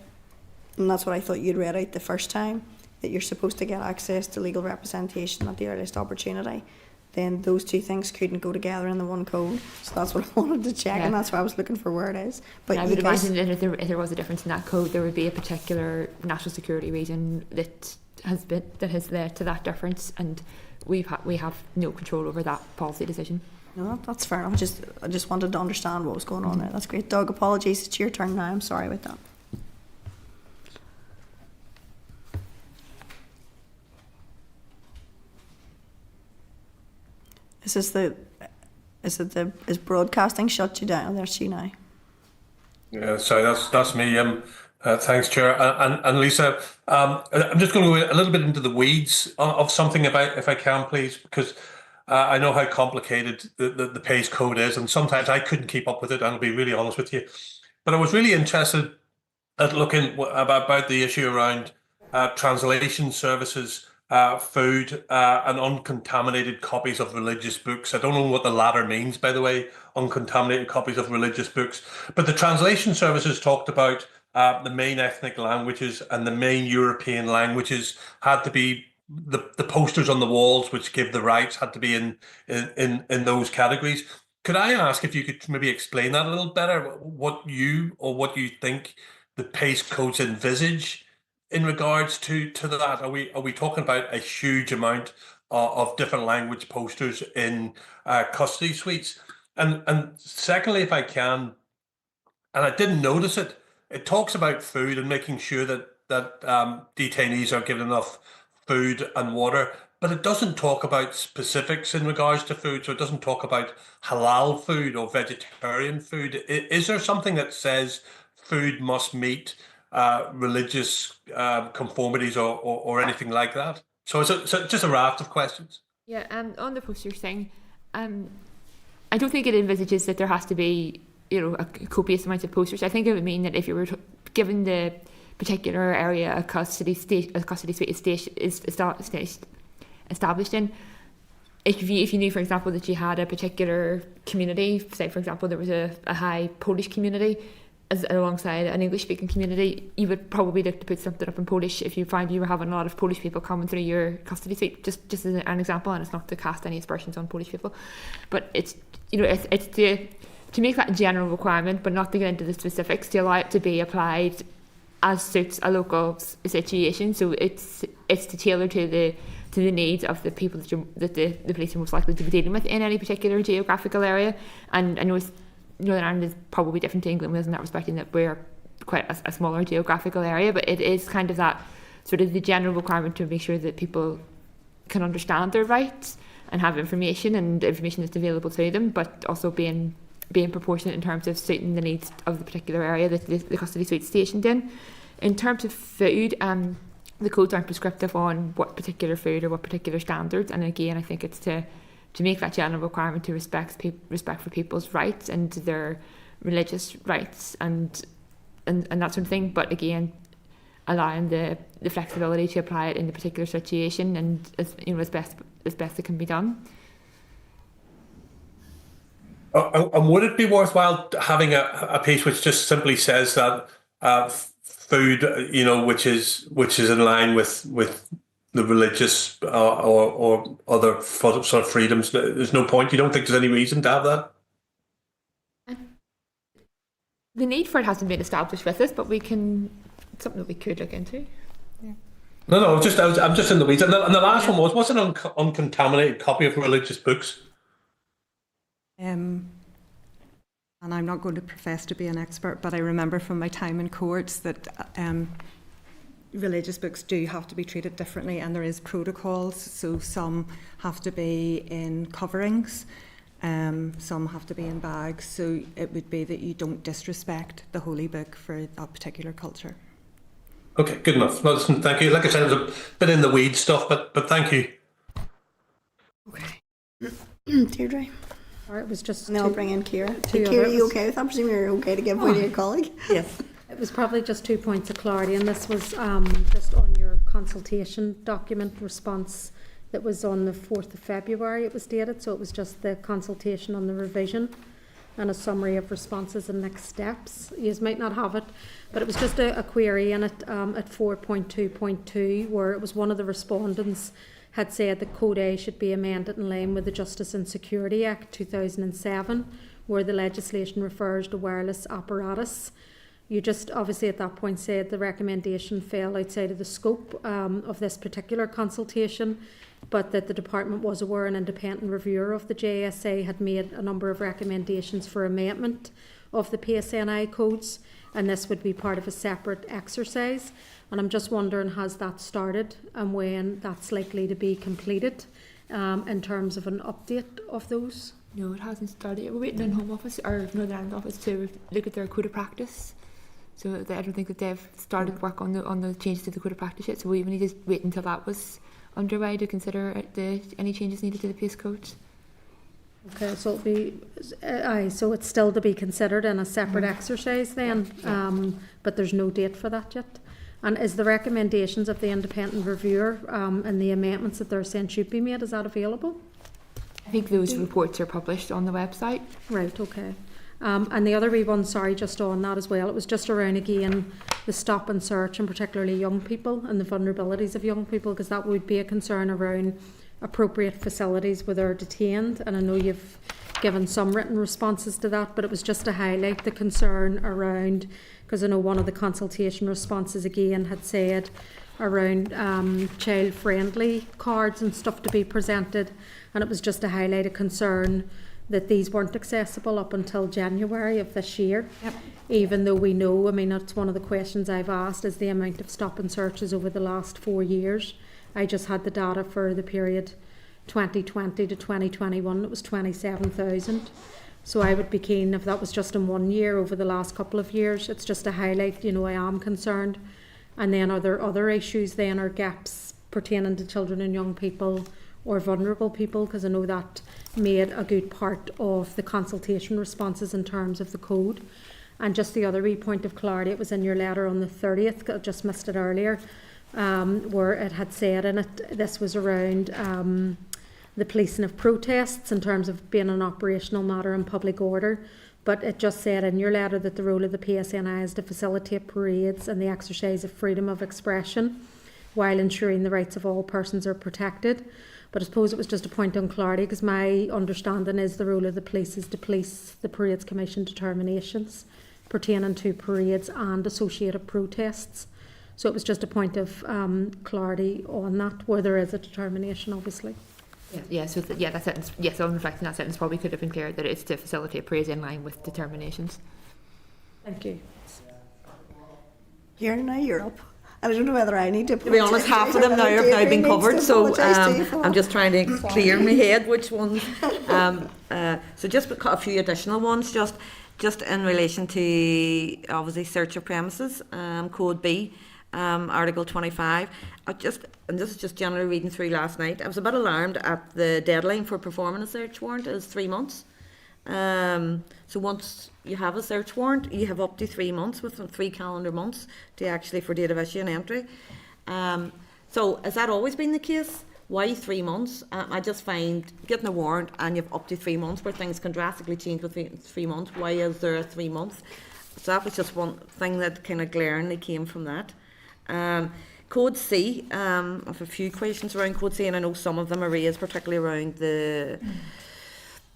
and that's what I thought you'd read out the first time, that you're supposed to get access to legal representation at the earliest opportunity, then those two things couldn't go together in the one code. So that's what I wanted to check, and that's why I was looking for where it is. But I would imagine that if there was a difference in that code, there would be a particular national security reason that has led to that difference, and we have no control over that policy decision. No, that's fair enough. I just wanted to understand what was going on there. That's great. Doug, apologies. It's your turn now. I'm sorry about that. Is broadcasting shut you down? There's you now. Yeah, sorry, that's me. Thanks, Chair. And Lisa, I'm just going to go a little bit into the weeds of something, if I can, please, because I know how complicated the PACE code is, and sometimes I couldn't keep up with it, and I'll be really honest with you. But I was really interested at looking about the issue around translation services, food, and uncontaminated copies of religious books. I don't know what the latter means, by the way, uncontaminated copies of religious books. But the translation services talked about the main ethnic languages and the main European languages had to be the posters on the walls, which give the rights, had to be in those categories. Could I ask if you could maybe explain that a little better? What you think the PACE codes envisage in regards to that? Are we talking about a huge amount of different language posters in custody suites? And secondly, if I can, and I didn't notice it, it talks about food and making sure that detainees are given enough food and water, but it doesn't talk about specifics in regards to food. So it doesn't talk about halal food or vegetarian food. Is there something that says food must meet religious conformities or anything like that? So it's just a raft of questions. Yeah, on the posters thing, I don't think it envisages that there has to be, a copious amount of posters. I think it would mean that if you were given the particular area a custody suite is established in, if you knew, for example, that you had a particular community, say for example there was a high Polish community alongside an English-speaking community, you would probably look to put something up in Polish if you find you were having a lot of Polish people coming through your custody suite. Just as an example, and it's not to cast any aspersions on Polish people, but it's to make that a general requirement, but not to get into the specifics, to allow it to be applied as suits a local situation. So it's to tailor to the needs of the people that the police are most likely to be dealing with in any particular geographical area. And I know Northern Ireland is probably different to England in that respect, in that we're quite a smaller geographical area, but it is kind of that sort of the general requirement to make sure that people can understand their rights and have information that's available to them, but also being proportionate in terms of suiting the needs of the particular area that the custody suite is stationed in. In terms of food, the codes aren't prescriptive on what particular food or what particular standards, and again I think it's to make that general requirement to respect for people's rights and their religious rights and that sort of thing, but again allowing the flexibility to apply it in the particular situation and as best it can be done. And would it be worthwhile having a piece which just simply says that food, which is in line with the religious or other sort of freedoms? There's no point. You don't think there's any reason to have that? The need for it hasn't been established with us, but it's something that we could look into. No, I'm just in the weeds. And the last one was, what's an uncontaminated copy of religious books? And I'm not going to profess to be an expert, but I remember from my time in courts that religious books do have to be treated differently, and there is protocols. So some have to be in coverings, some have to be in bags. So it would be that you don't disrespect the holy book for that particular culture. Okay, good enough. No, listen, thank you. Like I said, it was a bit in the weed stuff, but thank you. Okay. Deirdre. Or it was just And then I'll two- bring in Ciara. two Ciara, are others. you okay with that? I presume you're okay to give way to your colleague? Yes. It was probably just 2 points of clarity, and this was just on your consultation document response that was on the 4th of February, it was dated, so it was just the consultation on the revision and a summary of responses and next steps. You might not have it, but it was just a query in it at 4.2.2, where it was one of the respondents had said that Code A should be amended in line with the Justice and Security Act 2007, where the legislation refers to wireless apparatus. You just obviously at that point said the recommendation fell outside of the scope of this particular consultation, but that the department was aware an independent reviewer of the JSA had made a number of recommendations for amendment of the PSNI codes, and this would be part of a separate exercise. And I'm just wondering, has that started and when that's likely to be completed in terms of an update of those? No, it hasn't started. We're waiting on Home Office or Northern Ireland Office to look at their code of practice. So I don't think that they've started work on the changes to the code of practice yet. So we need to wait until that was underway to consider any changes needed to the PACE codes. Okay, so it'll be, so it's still to be considered in a separate exercise then, but there's no date for that yet. And is the recommendations of the independent reviewer and the amendments that they're saying should be made, is that available? I think those reports are published on the website. Right, okay. And the other wee one, sorry, just on that as well, it was just around again the stop and search, and particularly young people and the vulnerabilities of young people, because that would be a concern around appropriate facilities where they're detained. And I know you've given some written responses to that, but it was just to highlight the concern around, because I know one of the consultation responses again had said around child-friendly cards and stuff to be presented, and it was just to highlight a concern that these weren't accessible up until January of this year. Yep. Even though we know, I mean, that's one of the questions I've asked, is the amount of stop and searches over the last 4 years. I just had the data for the period 2020 to 2021, it was 27,000. So I would be keen if that was just in 1 year over the last couple of years. It's just to highlight, you know, I am concerned. And then are there other issues then, or gaps pertaining to children and young people or vulnerable people, because I know that made a good part of the consultation responses in terms of the code. And just the other wee point of clarity, it was in your letter on the 30th, I just missed it earlier, where it had said in it, this was around the policing of protests in terms of being an operational matter and public order. But it just said in your letter that the role of the PSNI is to facilitate parades and the exercise of freedom of expression while ensuring the rights of all persons are protected. But I suppose it was just a point on clarity, because my understanding is the role of the police is to police the Parades Commission determinations pertaining to parades and associated protests. So it was just a point of clarity on that, where there is a determination, obviously. Yeah. So that sentence. Yes, on reflecting that sentence, probably could have been clear that it's to facilitate parades in line with determinations. Thank you. Ciara, now you're up. And I don't know whether I need to. To be honest, half of them now have now been covered, so I'm just trying to clear my head which ones. So just a few additional ones, just in relation to obviously search of premises, Code B, Article 25. And this is just generally reading through last night. I was a bit alarmed at the deadline for performing a search warrant is 3 months. So once you have a search warrant, you have up to 3 months, within 3 calendar months, to actually for date of issue and entry. So has that always been the case? Why 3 months? I just find getting a warrant and you've up to 3 months where things can drastically change within 3 months. Why is there a 3 months? So that was just one thing that kind of glaringly came from that. Code C, I have a few questions around Code C, and I know some of them are raised, particularly around the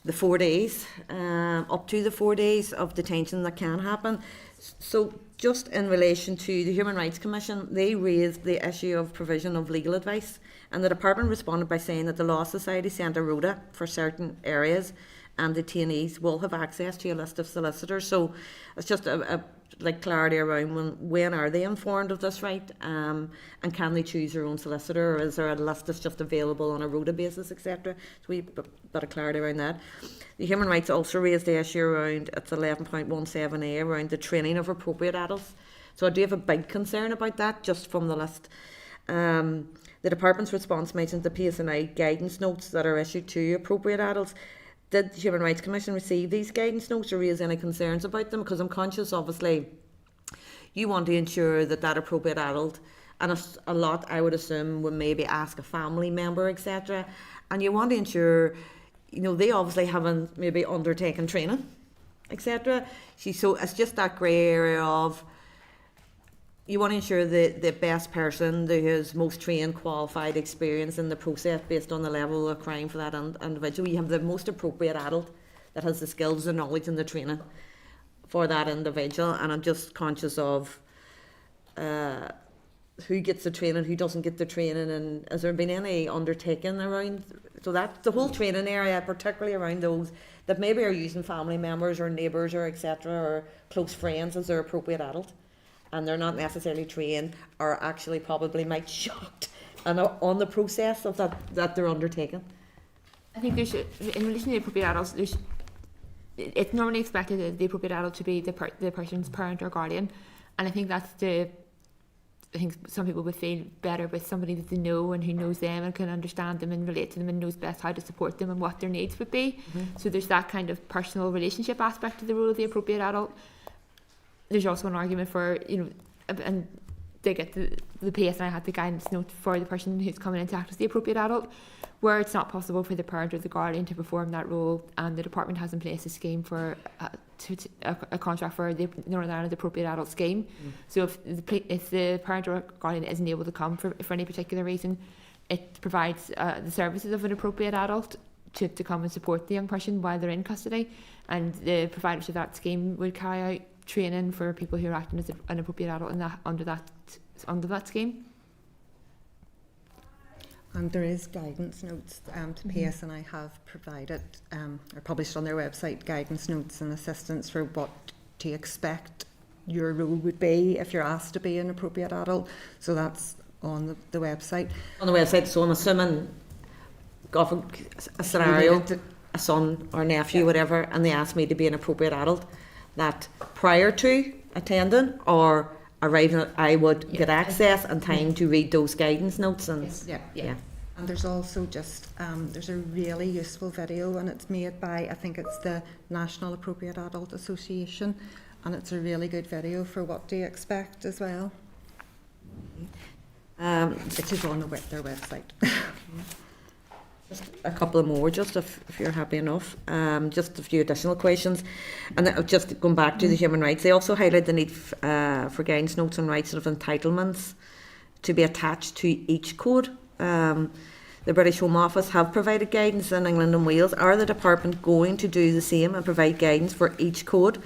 the 4 days, up to the 4 days of detention that can happen. So just in relation to the Human Rights Commission, they raised the issue of provision of legal advice, and the department responded by saying that the Law Society sent a rota for certain areas and detainees will have access to a list of solicitors. So it's just a like clarity around when are they informed of this right, and can they choose their own solicitor, or is there a list that's just available on a rota basis, etc. So we bit of clarity around that. The Human Rights also raised the issue around, it's 11.17a, around the training of appropriate adults. So I do have a big concern about that, just from the list. The department's response mentions the PSNI guidance notes that are issued to appropriate adults. Did the Human Rights Commission receive these guidance notes or raise any concerns about them? Because I'm conscious, obviously, you want to ensure that that appropriate adult, and a lot, I would assume, would maybe ask a family member, etc. And you want to ensure, you know, they obviously haven't maybe undertaken training, etc. So it's just that grey area of, you want to ensure that the best person who has most trained, qualified, experience in the process based on the level of crime for that individual. You have the most appropriate adult that has the skills, the knowledge and the training for that individual. And I'm just conscious of who gets the training, who doesn't get the training, and has there been any undertaken around, so that's the whole training area, particularly around those that maybe are using family members or neighbours or etc. or close friends as their appropriate adult, and they're not necessarily trained or actually probably might shocked and on the process of that they're undertaking. I think there's, in relation to the appropriate adults, it's normally expected that the appropriate adult to be the person's parent or guardian, and I think I think some people would feel better with somebody that they know and who knows them and can understand them and relate to them and knows best how to support them and what their needs would be. So there's that kind of personal relationship aspect to the role of the appropriate adult. There's also an argument for, you know, and they get the PSNI had the guidance note for the person who's coming in to act as the appropriate adult, where it's not possible for the parent or the guardian to perform that role, and the department has in place a scheme for a contract for the Northern Ireland appropriate adult scheme. So if the parent or guardian isn't able to come for any particular reason, it provides the services of an appropriate adult to come and support the young person while they're in custody, and the providers of that scheme would carry out training for people who are acting as an appropriate adult in under that scheme. And there is guidance notes to PSNI have provided or published on their website guidance notes and assistance for what to expect your role would be if you're asked to be an appropriate adult. So that's on the website. On the website, so I'm assuming, a scenario, a son or nephew, whatever, and they ask me to be an appropriate adult, that prior to attending or arriving, I would get access and time to read those guidance notes. And yeah. And there's also just there's a really useful video, and it's made by, I think it's the National Appropriate Adult Association, and it's a really good video for what to expect as well. It is on their website. Just a couple of more, just if you're happy enough. Just a few additional questions. And just going back to the human rights, they also highlight the need for guidance notes on rights of entitlements to be attached to each code. The British Home Office have provided guidance in England and Wales. Are the department going to do the same and provide guidance for each code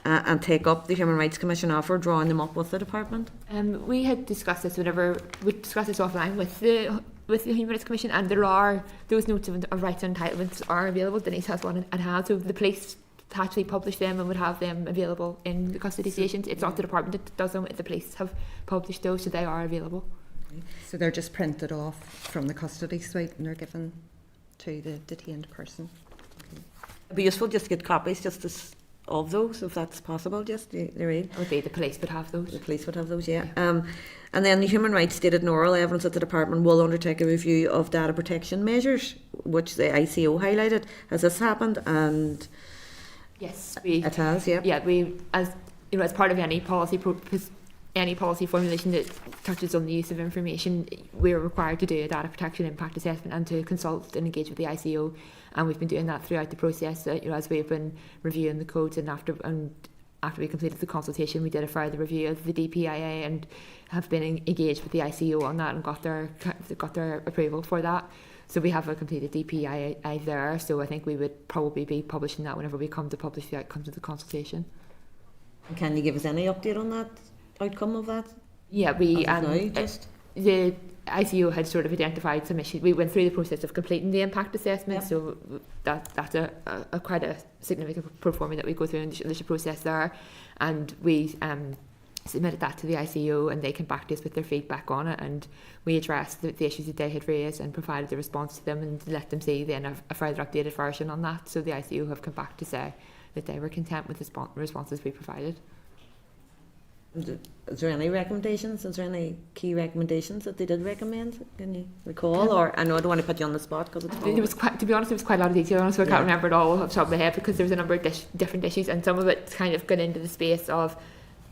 and take up the Human Rights Commission offer, drawing them up with the department? We had discussed this we discussed this offline with the Human Rights Commission, and there are those notes of rights and entitlements are available. Denise has one at hand, so the police actually publish them and would have them available in the custody stations. It's not the department that does them; the police have published those, so they are available. So they're just printed off from the custody suite and they're given to the detained person. It'd be useful just to get copies of those, if that's possible, just to read. It would be the police would have those. The police would have those, yeah. And then the Human Rights stated in oral evidence that the department will undertake a review of data protection measures, which the ICO highlighted. Has this happened? And yes, it has, yeah. Yeah, we as part of any policy formulation that touches on the use of information, we're required to do a data protection impact assessment and to consult and engage with the ICO, and we've been doing that throughout the process. As we've been reviewing the codes, and after we completed the consultation, we did a further review of the DPIA and have been engaged with the ICO on that and got their approval for that. So we have a completed DPI there, so I think we would probably be publishing that whenever we come to publish the outcomes of the consultation. And can you give us any update on that outcome of that? Yeah, we As of now, just the ICO had sort of identified some issues. We went through the process of completing the impact assessment, Yep. so that's a quite a significant performing that we go through, and there's a process there, and we submitted that to the ICO, and they came back to us with their feedback on it, and we addressed the issues that they had raised and provided the response to them, and let them see then a further updated version on that. So the ICO have come back to say that they were content with the responses we provided. is there any recommendations? Is there any key recommendations that they did recommend? Can you recall? Or I know I don't want to put you on the spot because it's It was quite, to be honest, it was quite a lot of detail, so I Yeah. can't remember it all off the top of my head, because there was a number of different issues, and some of it kind of got into the space of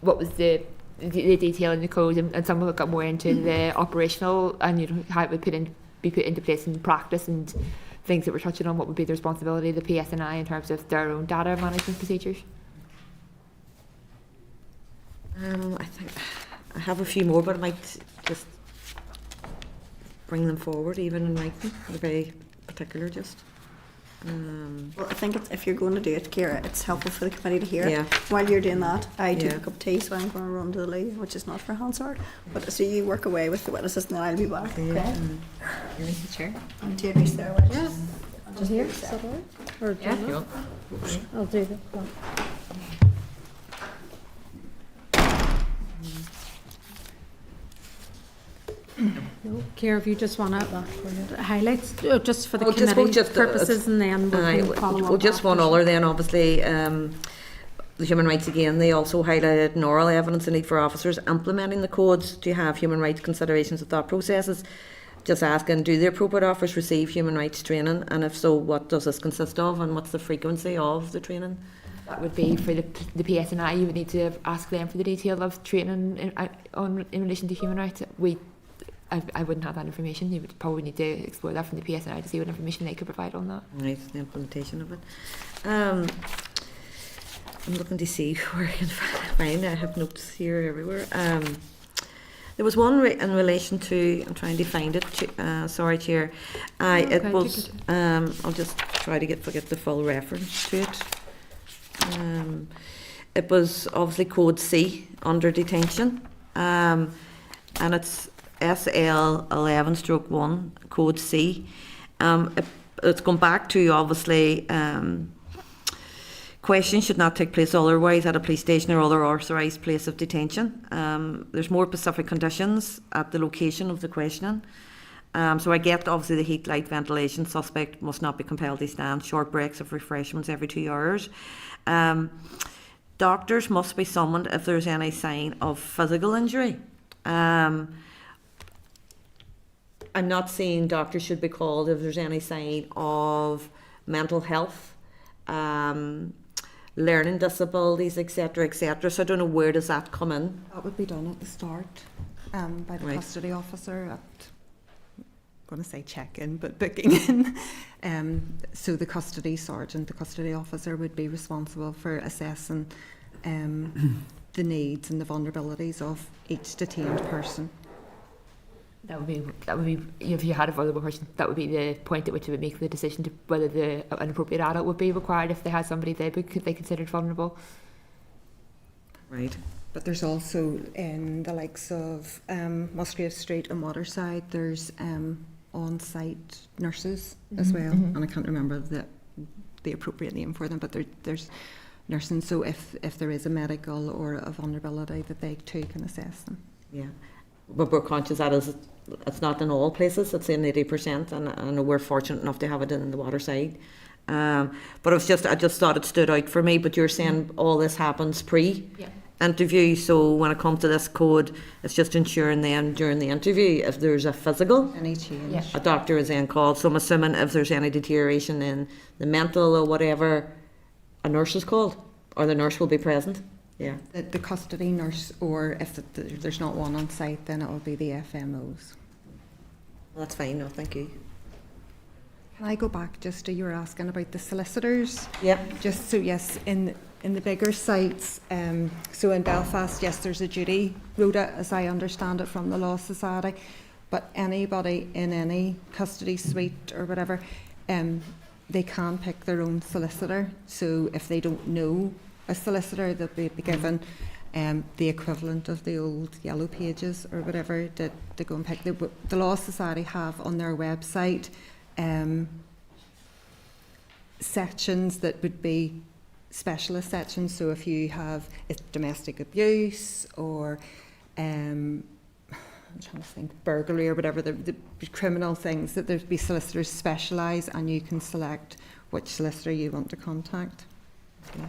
what was the detail in the code, and some of it got more into the operational, and how it would be put into place in practice, and things that we're touching on, what would be the responsibility of the PSNI in terms of their own data management procedures. I think I have a few more, but I might just bring them forward, even in writing. They're very particular, just. Well, I think if you're going to do it, Ciara, it's helpful for the committee to hear Yeah. it. While you're doing that, I took Yeah. a cup of tea, so I'm going to run to the loo, which is not for Hansard. But so you work away with the witnesses, and then I'll be back. Okay. You're the chair. And Deirdre's there with us. Just here, or Yeah. I'll do that. No, Ciara, if you just want to highlight, just for the Well, just- committee just, purposes, and then we Aye, can follow up. well, just one after. other then, obviously, the human rights again, they also highlighted in oral evidence the need for officers implementing the codes to have human rights considerations of thought processes. Just asking, do the appropriate officers receive human rights training, and if so, what does this consist of, and what's the frequency of the training? That would be for the PSNI. You would need to ask them for the detail of training in relation to human rights. I wouldn't have that information. You would probably need to explore that from the PSNI to see what information they could provide on that. Right, the implementation of it. I'm looking to see where I can find it. I have notes here everywhere. There was one in relation to, I'm trying to find it, sorry, Chair. It Okay, was, take I'll just try to get the full reference to it. It was obviously Code C under detention, and it's SL 11/1 Code C. It's gone back to obviously questions should not take place otherwise at a police station or other authorised place of detention. There's more specific conditions at the location of the questioning. So I get obviously the heat, light, ventilation. Suspect must not be compelled to stand. Short breaks of refreshments every 2 hours. Doctors must be summoned if there's any sign of physical injury. I'm not saying doctors should be called if there's any sign of mental health, learning disabilities, etc., etc. So I don't know, where does that come in? That would be done at the start by the Right. custody officer at, I'm going to say check-in, but booking in. So the custody sergeant, the custody officer, would be responsible for assessing the needs and the vulnerabilities of each detained person. That would be if you had a vulnerable person, that would be the point at which it would make the decision to whether an appropriate adult would be required if they had somebody they considered vulnerable. Right. But there's also in the likes of Musgrave Street and Waterside, there's on-site nurses as well, and I can't remember the appropriate name for them, but there's nursing. So if there is a medical or a vulnerability, that they too can assess them. Yeah. But we're conscious that it's not in all places, it's in 80%, and we're fortunate enough to have it in the Waterside. But I just thought it stood out for me. But you're saying all this happens pre-interview, so when it comes to this code, it's just ensuring then during the interview, if there's a physical, Any change? Yeah. a doctor is then called. So I'm assuming if there's any deterioration in the mental or whatever, a nurse is called, or the nurse will be present. Yeah. The custody nurse, or if there's not one on site, then it will be the FMOs. That's fine. No, thank you. Can I go back just to you were asking about the solicitors? Yeah. Just so yes, in the bigger sites, so in Belfast, yes, there's a duty rota, as I understand it from the Law Society, but anybody in any custody suite or whatever, they can pick their own solicitor. So if they don't know a solicitor, they'll be given the equivalent of the old yellow pages or whatever to go and pick. The Law Society have on their website sections that would be specialist sections. So if you have domestic abuse or I'm trying to think, burglary or whatever, the criminal things, that there'd be solicitors specialise, and you can select which solicitor you want to contact. Yeah.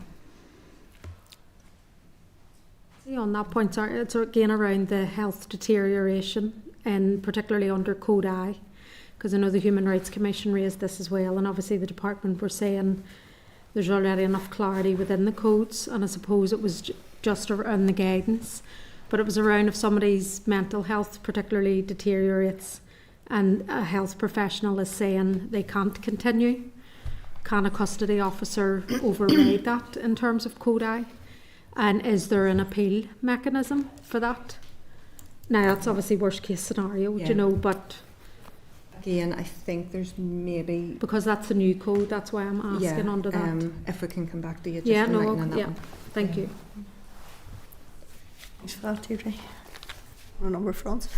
See, on that point, sorry, it's again around the health deterioration, and particularly under Code I, because I know the Human Rights Commission raised this as well, and obviously the department were saying there's already enough clarity within the codes, and I suppose it was just around the guidance. But it was around if somebody's mental health particularly deteriorates and a health professional is saying they can't continue, can a custody officer override that in terms of Code I? And is there an appeal mechanism for that? Now, that's obviously worst case scenario, Yeah. you know, but Again, I think there's maybe... because that's a new code, that's why I'm asking under that. If we can come back to you just Yeah, in no, writing on that yeah, one. thank you. Thanks for that, Deirdre. On a number of fronts.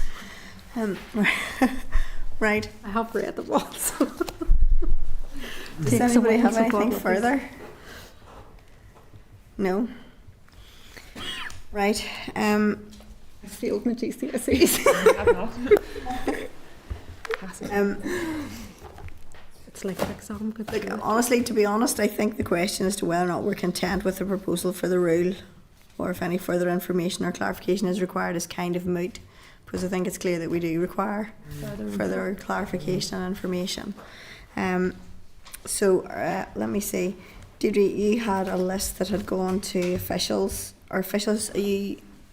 Right. I have read them all, so. Does Take anybody someone have to anything support further? No? Right. I failed my GCSEs. It's like an exam. Good Like, thing. honestly, to be honest, I think the question as to whether or not we're content with the proposal for the rule, or if any further information or clarification is required, is kind of moot, because I think it's clear that we do require further clarification and information. So let me see. Deirdre, you had a list that had gone to officials. Are officials,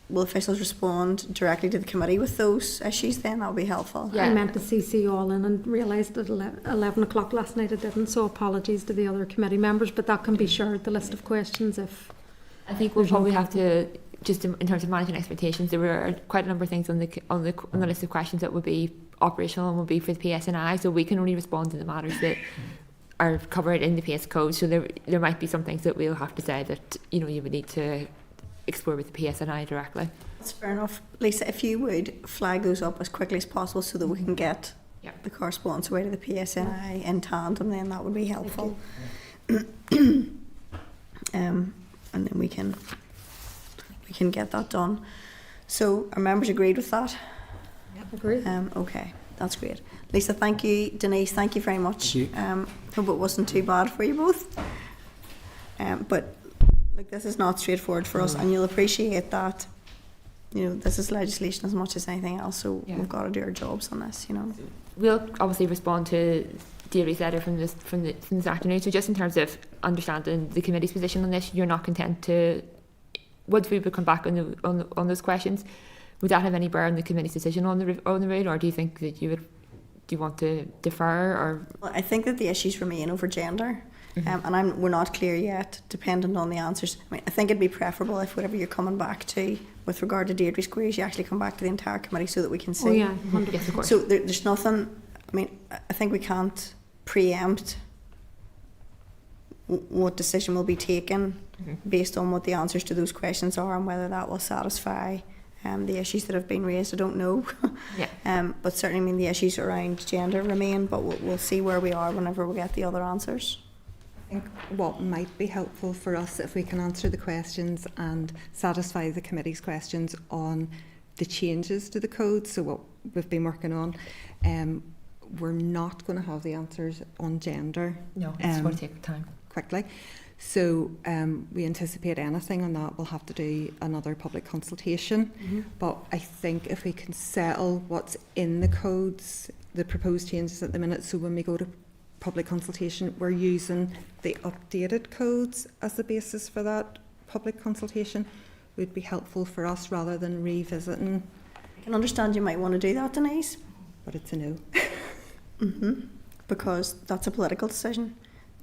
will officials respond directly to the committee with those issues then? That would be helpful. Yeah. I meant to CC you all in and realised at 11 o'clock last night I didn't, so apologies to the other committee members, but that can be shared, the list of questions, if... I think we'll probably have to, just in terms of managing expectations, there were quite a number of things on the list of questions that would be operational and would be for the PSNI, so we can only respond to the matters that are covered in the PS code. So there might be some things that we'll have to say that you would need to explore with the PSNI directly. That's fair enough. Lisa, if you would flag those up as quickly as possible so that we can get Yep. the correspondence away to the PSNI in tandem, then that would be helpful. And then we can get that done. So our members agreed with that? Agree. Okay, that's great. Lisa, thank you. Denise, thank you very much. Thank Hope it wasn't too bad for you both. But like, this is not straightforward for us, and you'll appreciate that. This is legislation as much as anything else, so Yeah. we've got to do our jobs on this. We'll obviously respond to Deirdre's letter from this afternoon. So just in terms of understanding the committee's position on this, you're not content to, once we would come back on those questions, would that have any bearing on the committee's decision on the rule, or do you think that do you want to defer, or? Well, I think that the issues remain over gender, and we're not clear yet, dependent on the answers. I think it'd be preferable if whatever you're coming back to with regard to Deirdre's queries, you actually come back to the entire committee so that we can see. Oh yeah, 100%. Yes, of course. So there's nothing. I think we can't preempt what decision will be taken based on what the answers to those questions are and whether that will satisfy the issues that have been raised. I don't know. Yeah. But certainly, the issues around gender remain, but we'll see where we are whenever we get the other answers. I think what might be helpful for us, if we can answer the questions and satisfy the committee's questions on the changes to the code, so what we've been working on, we're not going to have the answers on gender. No, it's going to take time. Quickly. So we anticipate anything on that, we'll have to do another public consultation. But I think if we can settle what's in the codes, the proposed changes at the minute, so when we go to public consultation, we're using the updated codes as the basis for that public consultation, would be helpful for us rather than revisiting. I can understand you might want to do that, Denise. But it's a no. Because that's a political decision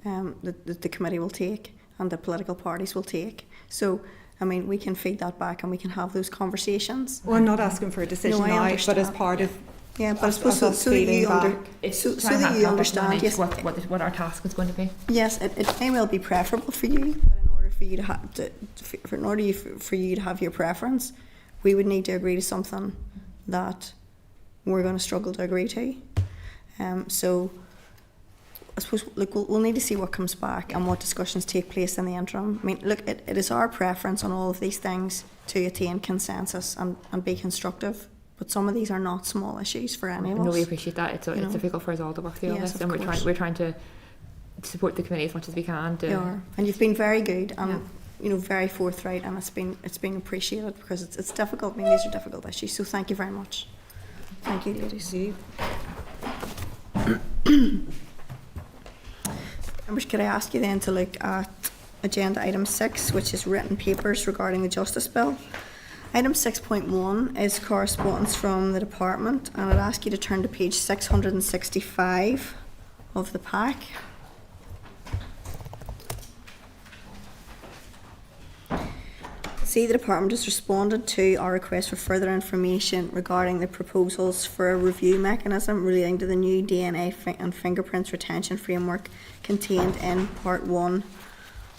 that the committee will take and the political parties will take. So, we can feed that back and we can have those conversations. Well, I'm not asking for a decision No, I now, but as understand. part of Yeah, but I suppose so that you understand, yes. What our task is going to be. Yes, it may well be preferable for you, but in order for you to have for you to have your preference, we would need to agree to something that we're going to struggle to agree to. So I suppose, look, we'll need to see what comes back and what discussions take place in the interim. I mean, look, it is our preference on all of these things to attain consensus and be constructive. But some of these are not small issues for any of us. No, we appreciate that. It's difficult for us all to work through all this, and we're trying to support the committee as much as we can. You are, and you've been very good and very forthright, and it's been appreciated because it's difficult. I mean, these are difficult issues. So thank you very much. Thank you, ladies. Members, could I ask you then to look at agenda item 6, which is written papers regarding the Justice Bill. Item 6.1 is correspondence from the department, and I'd ask you to turn to page 665 of the pack. See, the department has responded to our request for further information regarding the proposals for a review mechanism relating to the new DNA and fingerprints retention framework contained in Part 1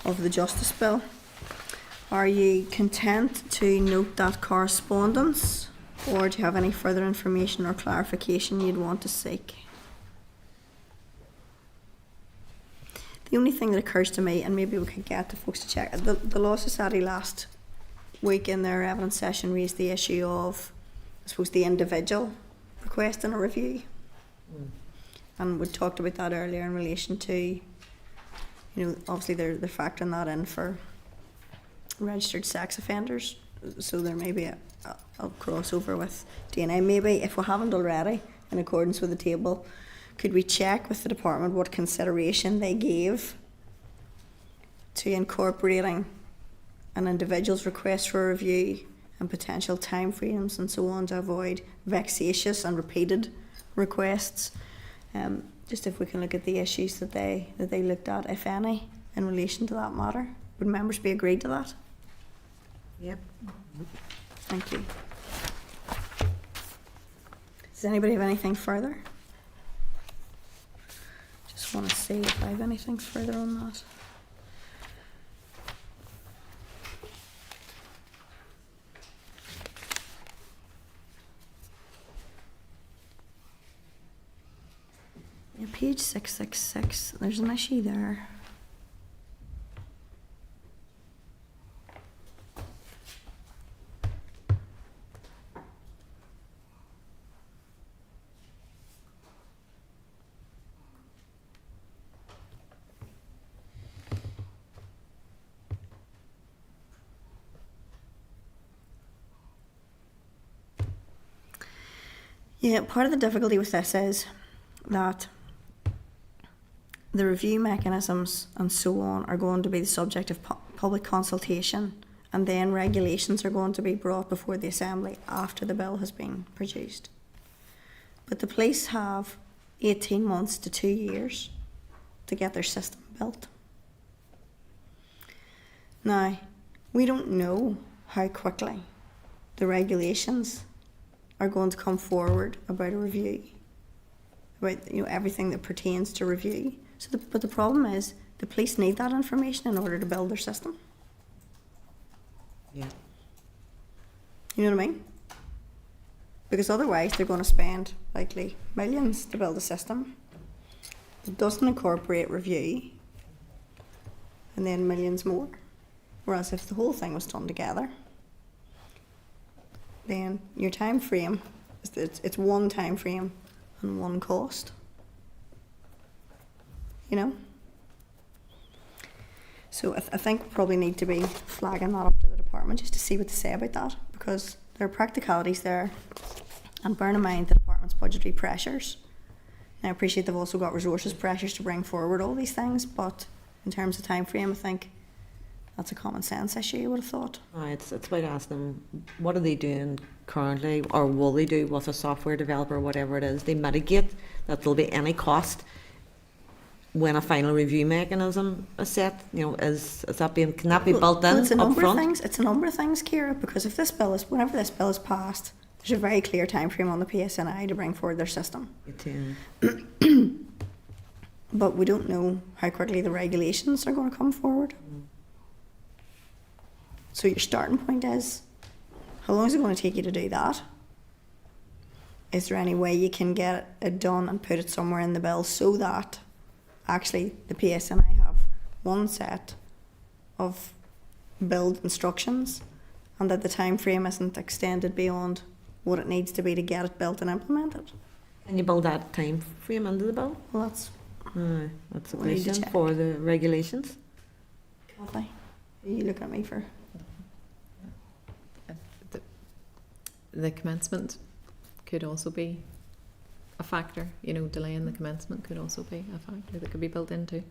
of the Justice Bill. Are you content to note that correspondence, or do you have any further information or clarification you'd want to seek? The only thing that occurs to me, and maybe we could get the folks to check, the Law Society last week in their evidence session raised the issue of, I suppose, the individual requesting a review. And we talked about that earlier in relation to, obviously they're factoring that in for registered sex offenders, so there may be a crossover with DNA. Maybe, if we haven't already, in accordance with the table, could we check with the department what consideration they gave to incorporating an individual's request for a review and potential timeframes and so on to avoid vexatious and repeated requests. Just if we can look at the issues that they looked at, if any, in relation to that matter. Would members be agreed to that? Yep. Thank you. Does anybody have anything further? Just want to see if I have anything further on that. Yeah, page 666, there's an issue there. Yeah, part of the difficulty with this is that the review mechanisms and so on are going to be the subject of public consultation, and then regulations are going to be brought before the Assembly after the bill has been produced. But the police have 18 months to 2 years to get their system built. Now, we don't know how quickly the regulations are going to come forward about a review, about everything that pertains to review. So, but the problem is the police need that information in order to build their system. Yeah. You know what I mean? Because otherwise they're going to spend likely millions to build a system. It doesn't incorporate review, and then millions more. Whereas if the whole thing was done together, then your time frame, it's one time frame and one cost. So I think we probably need to be flagging that up to the department just to see what they say about that, because there are practicalities there, and bearing in mind the department's budgetary pressures. Now, I appreciate they've also got resources pressures to bring forward all these things, but in terms of time frame, I think that's a common sense issue, I would have thought. It's about asking them, what are they doing currently, or will they do with a software developer, whatever it is, they mitigate that there'll be any cost when a final review mechanism is set. Is that being, can that be built in it's a number up of front? things. It's a number of things, Ciara, because if this bill is, whenever this bill is passed, There's a very clear time frame on the PSNI to bring forward their system. But we don't know how quickly the regulations are going to come forward. So your starting point is, how long is it going to take you to do that? Is there any way you can get it done and put it somewhere in the bill so that actually the PSNI have one set of build instructions and that the time frame isn't extended beyond what it needs to be to get it built and implemented? Can you build that time frame into the bill? Well, that's That's a we need to question check. for the regulations. Kathy. You look at me for. The commencement could also be a factor. You know, delaying the commencement could also be a factor that could be built into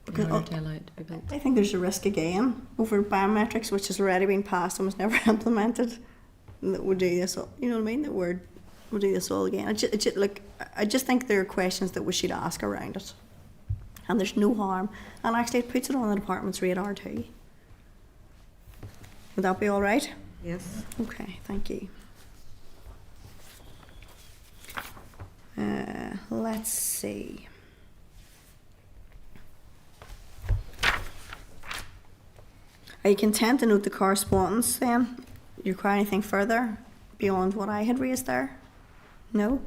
Because in order to allow it to be built. I think there's a risk again over biometrics, which has already been passed and was never implemented. And that we'll do this all, you know what I mean? That we'll do this all again. I just think there are questions that we should ask around it. And there's no harm. And actually it puts it on the department's radar too. Would that be all right? Yes. Okay, thank you. Let's see. Are you content to note the correspondence then? Do you require anything further beyond what I had raised there? No?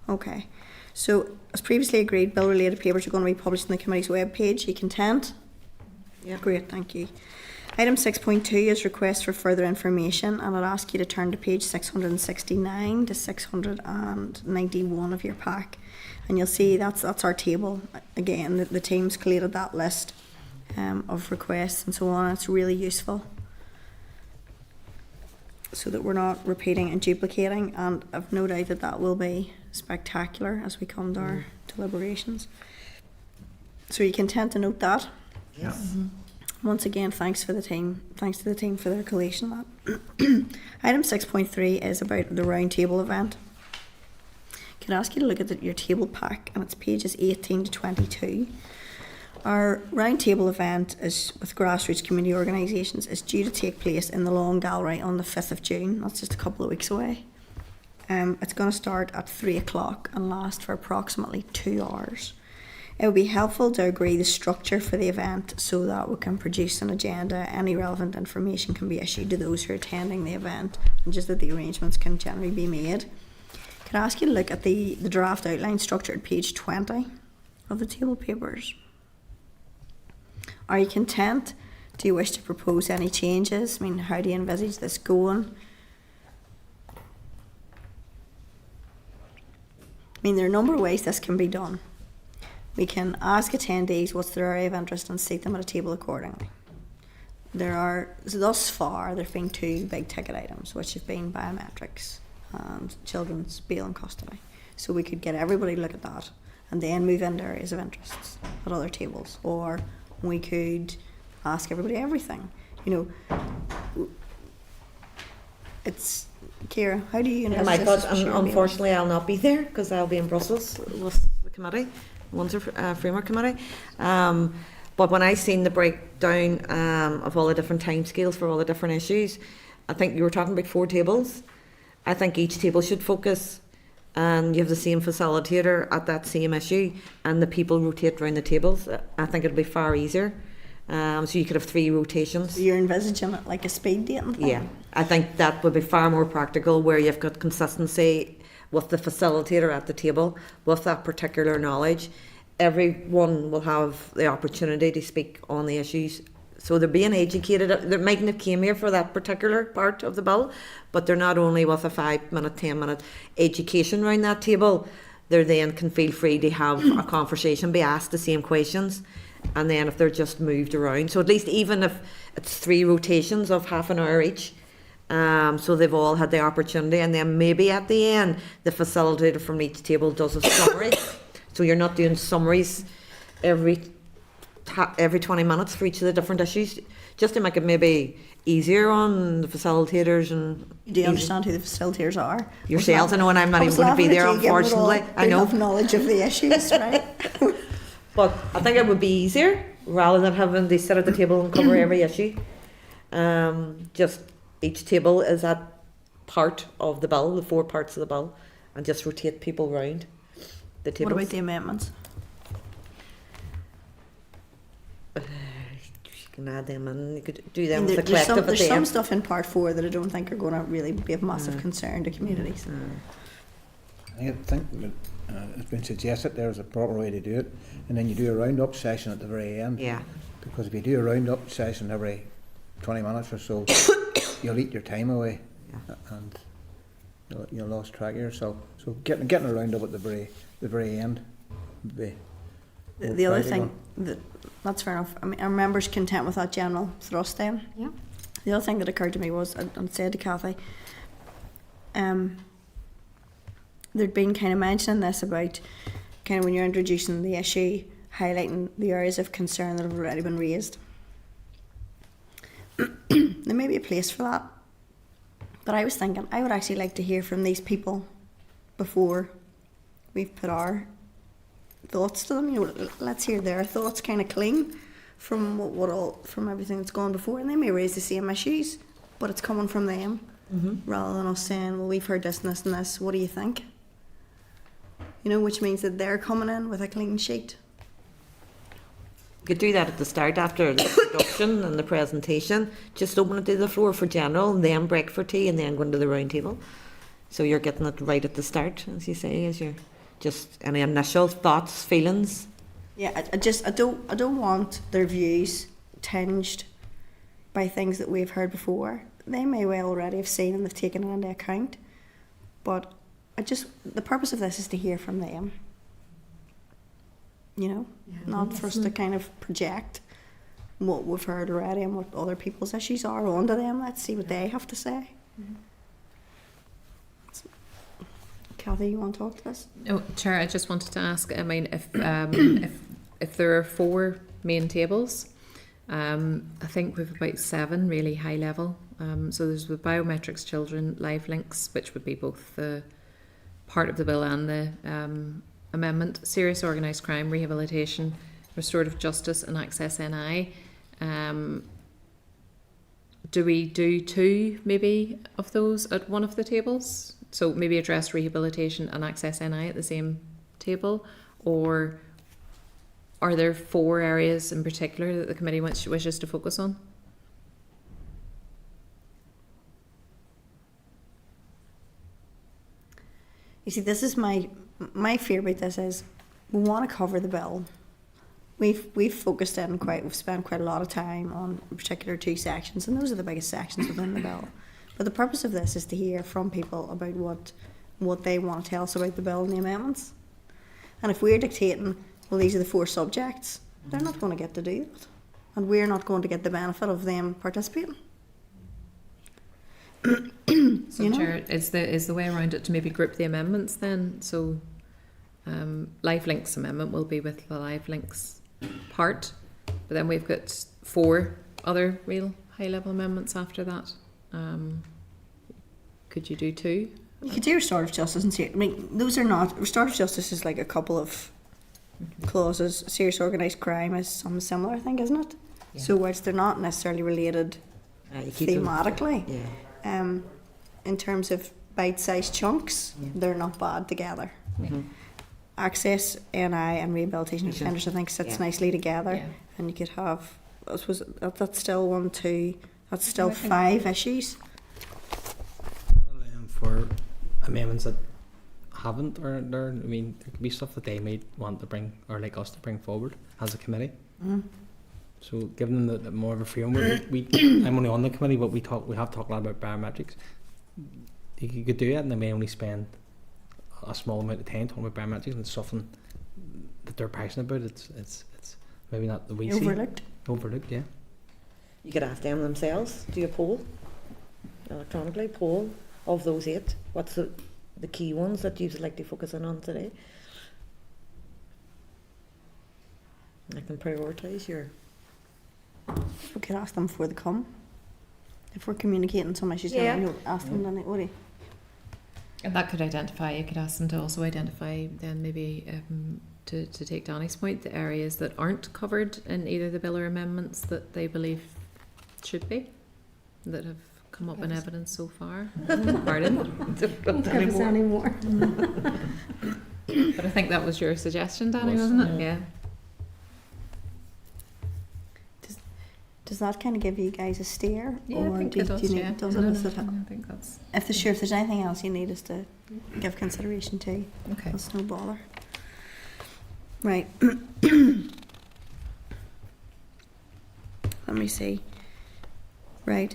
Okay. So, as previously agreed, bill-related papers are going to be published on the committee's webpage. Are you content? Yeah. Great, thank you. Item 6.2 is request for further information, and I'd ask you to turn to page 669 to 691 of your pack, and you'll see that's our table. Again, the team's collated that list of requests and so on. It's really useful so that we're not repeating and duplicating, and I've no doubt that that will be spectacular as we come to our deliberations. So you content to note that? Yes. Once again, thanks to the team for their collation of that. Item 6.3 is about the round table event. Can I ask you to look at your table pack, and it's pages 18 to 22. Our round table event is with grassroots community organisations is due to take place in the Long Gallery on the 5th of June. That's just a couple of weeks away. It's going to start at 3 o'clock and last for approximately 2 hours. It would be helpful to agree the structure for the event so that we can produce an agenda. Any relevant information can be issued to those who are attending the event, and just that the arrangements can generally be made. Can I ask you to look at the draft outline structure at page 20 of the table papers? Are you content? Do you wish to propose any changes? I mean, how do you envisage this going? I mean, there are a number of ways this can be done. We can ask attendees what's their area of interest and seat them at a table accordingly. Thus far, there have been 2 big ticket items, which have been biometrics and children's bail and custody. So we could get everybody to look at that and then move into areas of interest at other tables. Or we could ask everybody everything. You know, it's... Ciara, how do you envisage My this? thoughts, as chair? unfortunately, I'll not be there because I'll be in Brussels with the committee, Munster Framework Committee. But when I seen the breakdown of all the different timescales for all the different issues, I think you were talking about 4 tables. I think each table should focus, and you have the same facilitator at that same issue, and the people rotate around the tables. I think it'd be far easier. So you could have 3 rotations. So you're envisaging it like a speed dating thing? Yeah, I think that would be far more practical, where you've got consistency with the facilitator at the table with that particular knowledge. Everyone will have the opportunity to speak on the issues, so they're being educated. They mightn't have came here for that particular part of the bill, but they're not only with a 5-minute, 10-minute education around that table, they then can feel free to have a conversation, be asked the same questions, and then if they're just moved around, so at least even if it's 3 rotations of half an hour each, so they've all had the opportunity, and then maybe at the end the facilitator from each table does a summary. So you're not doing summaries every 20 minutes for each of the different issues, just to make it maybe easier on the facilitators. And Do you understand who the facilitators are? yourselves? I know, and I'm not even going to be there, unfortunately. I know. Enough knowledge of the issues, right? But I think it would be easier rather than having to sit at the table and cover every issue. Just each table is at part of the bill, the 4 parts of the bill, and just rotate people round the What tables. about the amendments? You can add them in. You could do them as a There's collective at there's the some end. stuff in part 4 that I don't think are going to really be of massive concern to communities. I think that, it's been suggested there's a proper way to do it, and then you do a round-up session at the very end. Yeah. Because if you do a round-up session every 20 minutes or so, you'll eat your time away, and you'll lose track of yourself. So getting a round-up at the very end would be The other thing, that's fair enough. I mean, are members content with that general thrust then? Yeah. The other thing that occurred to me was, I said to Kathy, there'd been kind of mentioning this about kind of when you're introducing the issue, highlighting the areas of concern that have already been raised. There may be a place for that, but I was thinking I would actually like to hear from these people before we've put our thoughts to them. You know, let's hear their thoughts kind of clean from from everything that's gone before, and they may raise the same issues, but it's coming from them rather than us saying, well, we've heard this and this and this, what do you think? You know, which means that they're coming in with a clean sheet. You could do that at the start after the introduction and the presentation. Just open it to the floor for general, and then break for tea, and then go into the round table. So you're getting it right at the start, as you say, as you're just any initial thoughts, feelings. Yeah, I don't want their views tinged by things that we've heard before. They may well already have seen and they've taken it into account, but the purpose of this is to hear from them. You know, not for us to kind of project what we've heard already and what other people's issues are onto them. Let's see what they have to say. Kathy, you want to talk to this? Oh, Chair, I just wanted to ask, I mean, if there are 4 main tables, I think we've about 7 really high level. So there's the biometrics, children, live links, which would be both the part of the bill and the amendment, serious organised crime, rehabilitation, restorative justice and access NI. Do we do 2 maybe of those at one of the tables? So maybe address rehabilitation and access NI at the same table, or are there 4 areas in particular that the committee wishes to focus on? You see, this is my fear about this is we want to cover the bill. We've focused in we've spent quite a lot of time on particular 2 sections, and those are the biggest sections within the bill. But the purpose of this is to hear from people about what they want to tell us about the bill and the amendments. And if we're dictating, well, these are the 4 subjects, they're not going to get to do that. And we're not going to get the benefit of them participating. So, Chair, is the way around it to maybe group the amendments then? So, Live Links amendment will be with the Live Links part, but then we've got 4 other real high-level amendments after that. Could you do 2? You could do restorative justice and I mean, those are not restorative justice is like a couple of clauses. Serious organised crime is something similar, I think, isn't it? Yeah. So whilst they're not necessarily related thematically, in terms of bite-sized chunks, they're not bad together. Access, NI and rehabilitation of offenders, I think, sits nicely together, and you could have, I suppose that's still 1, 2, that's still 5 issues. For amendments that haven't, or there, I mean, there could be stuff that they may want to bring, or like us to bring forward as a committee. So giving them the more of a freedom, I'm only on the committee, but we have talked a lot about biometrics. You could do it, and they may only spend a small amount of time talking about biometrics, and it's something that they're passionate about. It's maybe not the we see. Overlooked, yeah. You could ask them themselves, do a poll, electronically poll of those 8. What's the key ones that you'd like to focus in on today? I can prioritise your... We could ask them before they come. If we're communicating some issues, ask them then, what do you? And that could identify, you could ask them to also identify then maybe to take Danny's point, the areas that aren't covered in either the bill or amendments that they believe should be, that have come up in evidence so far. Pardon? Don't give us any more. But I think that was your suggestion, Danny, wasn't it? Yeah. Does that kind of give you guys a steer? Yeah, I think it does, do you yeah. need, does No, it? no, Is it no, I think that's... if there's anything else you need us to give consideration to, Okay. that's no bother. Right. Let me see. Right.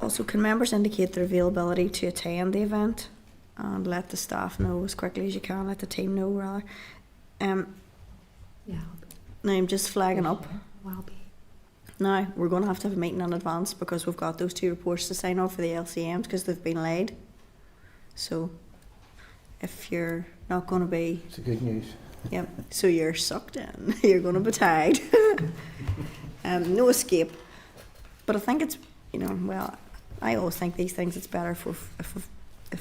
Also, can members indicate their availability to attend the event and let the staff know as quickly as you can, let the team know rather. Yeah, Now I'm just flagging up. well be. Now, we're going to have a meeting in advance because we've got those 2 reports to sign off for the LCMs because they've been laid. So, if you're not going to be... It's a good news. Yep, so you're sucked in. You're going to be tied. No escape. But I think it's, well, I always think these things, it's better if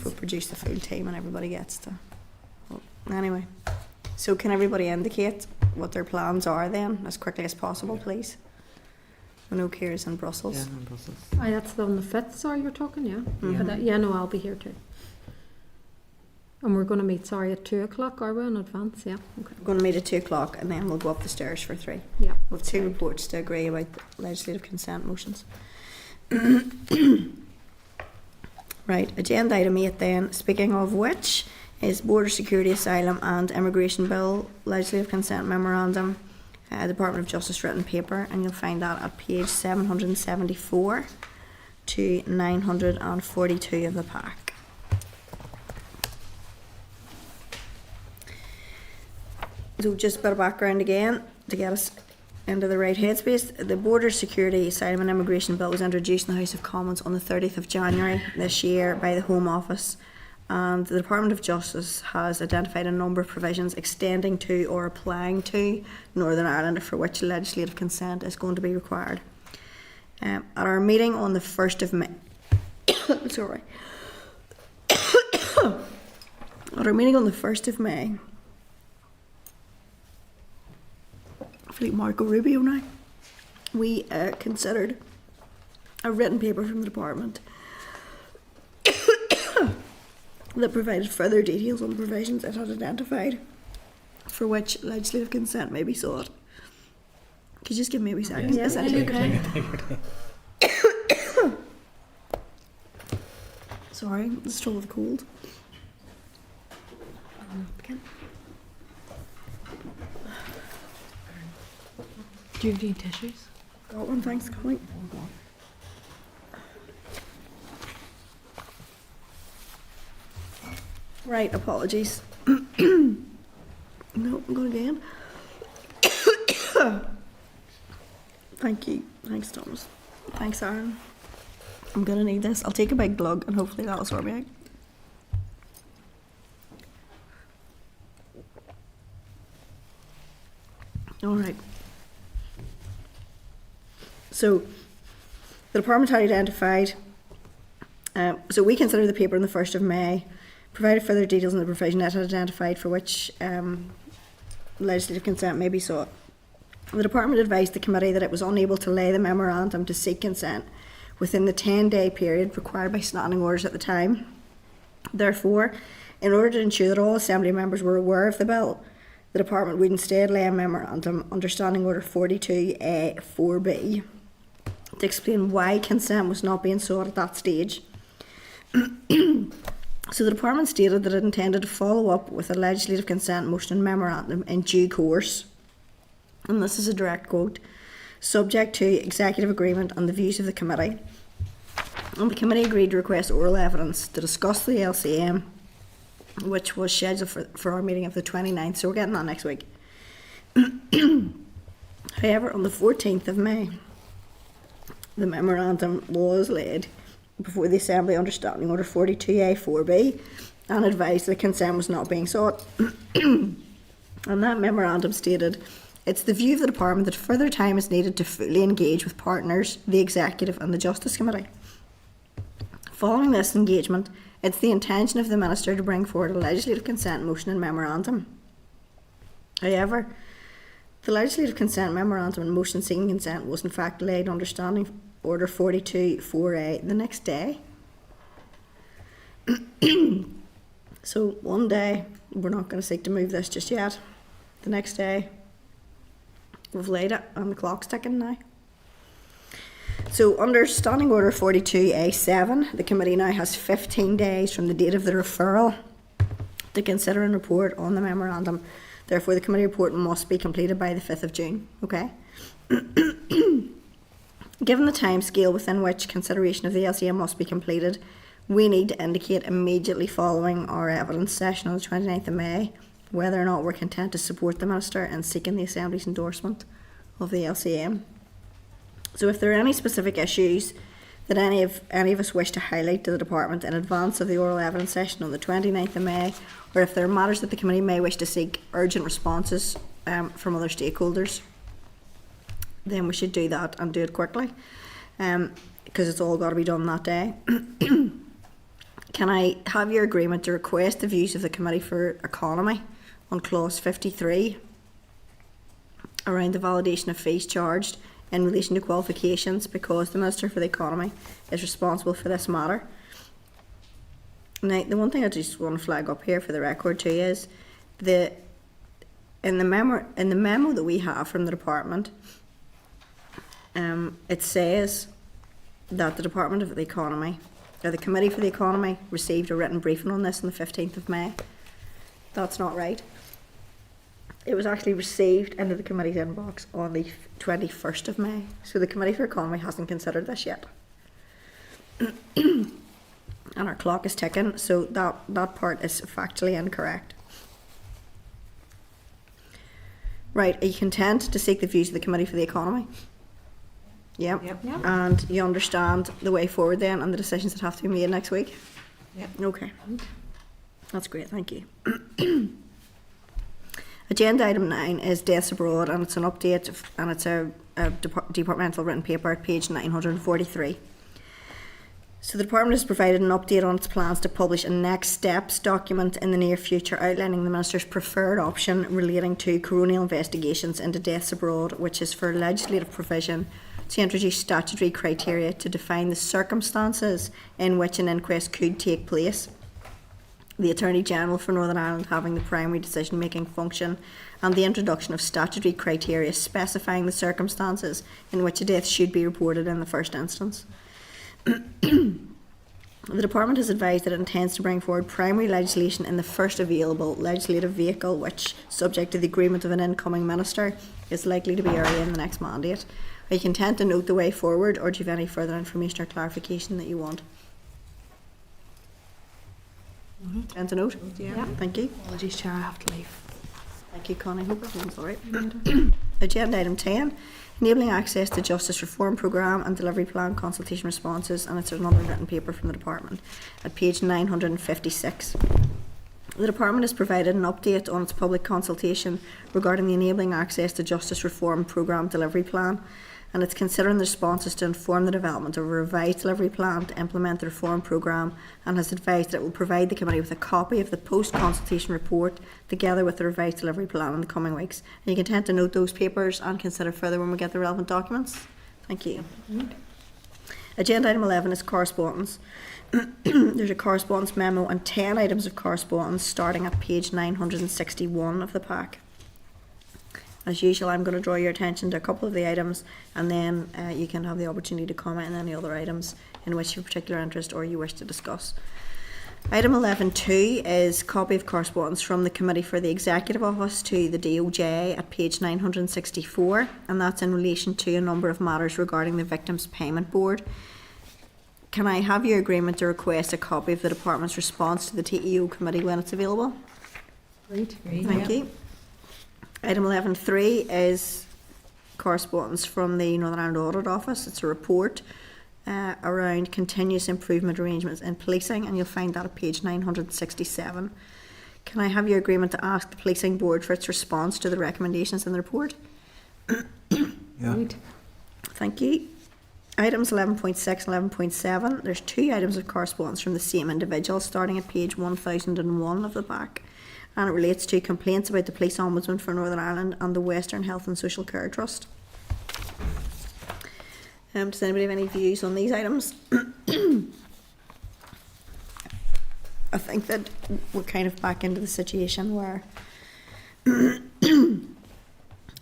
we produce the full team and everybody gets to... Well, anyway, so can everybody indicate what their plans are then, as quickly as possible, please? I know Ciara's in Brussels. Yeah, in Brussels. Aye, that's on the 5th, sorry, you're talking, yeah? Mhm. But, yeah, no, I'll be here too. And we're going to meet, sorry, at 2 o'clock, are we, in advance? Yeah, okay. We're going to meet at 2 o'clock and then we'll go up the stairs for 3. Yeah. We've 2 reports to agree about the legislative consent motions. Right, agenda item 8 then, speaking of which, is Border Security, Asylum and Immigration Bill Legislative Consent Memorandum, Department of Justice written paper, and you'll find that at page 774 to 942 of the pack. So just a bit of background again to get us into the right headspace. The Border Security, Asylum and Immigration Bill was introduced in the House of Commons on the 30th of January this year by the Home Office, and the Department of Justice has identified a number of provisions extending to or applying to Northern Ireland for which legislative consent is going to be required. At our meeting on the 1st of May, sorry, at our meeting on the 1st of May, Marco Rubio now, we considered a written paper from the department that provided further details on the provisions it had identified for which legislative consent may be sought. Could you just give me a wee second? Yes, okay. Sorry, I'm still with a cold. Do you have any tissues? Got one, thanks, Colleen. Right, apologies. No, I'm going again. Thank you. Thanks, Thomas. Thanks, Aaron. I'm going to need this. I'll take a big glug and hopefully that'll sort me out. All right. So, the department had identified, so we considered the paper on the 1st of May, provided further details on the provision it had identified for which legislative consent may be sought. The department advised the committee that it was unable to lay the memorandum to seek consent within the 10-day period required by standing orders at the time. Therefore, in order to ensure that all Assembly members were aware of the bill, the department would instead lay a memorandum under Standing Order 42A 4B to explain why consent was not being sought at that stage. So the department stated that it intended to follow up with a legislative consent motion and memorandum in due course, and this is a direct quote, subject to executive agreement and the views of the committee. And the committee agreed to request oral evidence to discuss the LCM, which was scheduled for our meeting of the 29th, so we're getting that next week. However, on the 14th of May, the memorandum was laid before the Assembly under Standing Order 42A 4B and advised that consent was not being sought. And that memorandum stated, it's the view of the department that further time is needed to fully engage with partners, the Executive and the Justice Committee. Following this engagement, it's the intention of the Minister to bring forward a legislative consent motion and memorandum. However, the legislative consent memorandum and motion seeking consent was in fact laid under Standing Order 42 4A the next day. So one day, we're not going to seek to move this just yet. The next day, we've laid it and the clock's ticking now. So under Standing Order 42A7, the committee now has 15 days from the date of the referral to consider and report on the memorandum. Therefore, the committee report must be completed by the 5th of June. Okay? Given the time scale within which consideration of the LCM must be completed, we need to indicate immediately following our evidence session on the 29th of May whether or not we're content to support the Minister in seeking the Assembly's endorsement of the LCM. So if there are any specific issues that any of us wish to highlight to the Department in advance of the oral evidence session on the 29th of May, or if there are matters that the committee may wish to seek urgent responses from other stakeholders, then we should do that and do it quickly, because it's all got to be done that day. Can I have your agreement to request the views of the Committee for Economy on clause 53 around the validation of fees charged in relation to qualifications, because the Minister for the Economy is responsible for this matter? Now, the one thing I just want to flag up here for the record too is in the memo that we have from the Department, it says that the Department of the Economy, or the Committee for the Economy, received a written briefing on this on the 15th of May. That's not right. It was actually received into the committee's inbox on the 21st of May. So the Committee for Economy hasn't considered this yet. And our clock is ticking, so that part is factually incorrect. Right, are you content to seek the views of the Committee for the Economy? Yep. And you understand the way forward then and the decisions that have to be made next week? Yep. Okay. That's great, thank you. Agenda item 9 is deaths abroad, and it's an update, and it's a departmental written paper at page 943. So the department has provided an update on its plans to publish a next steps document in the near future outlining the Minister's preferred option relating to coronial investigations into deaths abroad, which is for legislative provision to introduce statutory criteria to define the circumstances in which an inquest could take place, the Attorney General for Northern Ireland having the primary decision-making function, and the introduction of statutory criteria specifying the circumstances in which a death should be reported in the first instance. The Department has advised that it intends to bring forward primary legislation in the first available legislative vehicle, which, subject to the agreement of an incoming Minister, is likely to be early in the next mandate. Are you content to note the way forward, or do you have any further information or clarification that you want? Content to note? Yeah. Thank you. Apologies, Chair, I have to leave. Thank you, Connie. Hope everyone's all right. Agenda item 10, enabling access to Justice Reform Programme and Delivery Plan consultation responses, and it's another written paper from the Department at page 956. The Department has provided an update on its public consultation regarding the enabling access to Justice Reform Programme Delivery Plan, and it's considering the responses to inform the development of a revised delivery plan to implement the reform programme, and has advised that it will provide the committee with a copy of the post-consultation report together with the revised delivery plan in the coming weeks. Are you content to note those papers and consider further when we get the relevant documents? Thank you. Agenda item 11 is correspondence. There's a correspondence memo and 10 items of correspondence starting at page 961 of the pack. As usual, I'm going to draw your attention to a couple of the items, and then you can have the opportunity to comment on any other items in which you have particular interest or you wish to discuss. Item 11.2 is copy of correspondence from the Committee for the Executive Office to the DOJ at page 964, and that's in relation to a number of matters regarding the Victims Payment Board. Can I have your agreement to request a copy of the Department's response to the TEO Committee when it's available? Great. Thank you. Item 11.3 is correspondence from the Northern Ireland Audit Office. It's a report around continuous improvement arrangements in policing, and you'll find that at page 967. Can I have your agreement to ask the Policing Board for its response to the recommendations in the report? Yeah. Thank you. Items 11.6 and 11.7. There's two items of correspondence from the same individual starting at page 1001 of the pack, and it relates to complaints about the Police Ombudsman for Northern Ireland and the Western Health and Social Care Trust. Does anybody have any views on these items? I think that we're kind of back into the situation where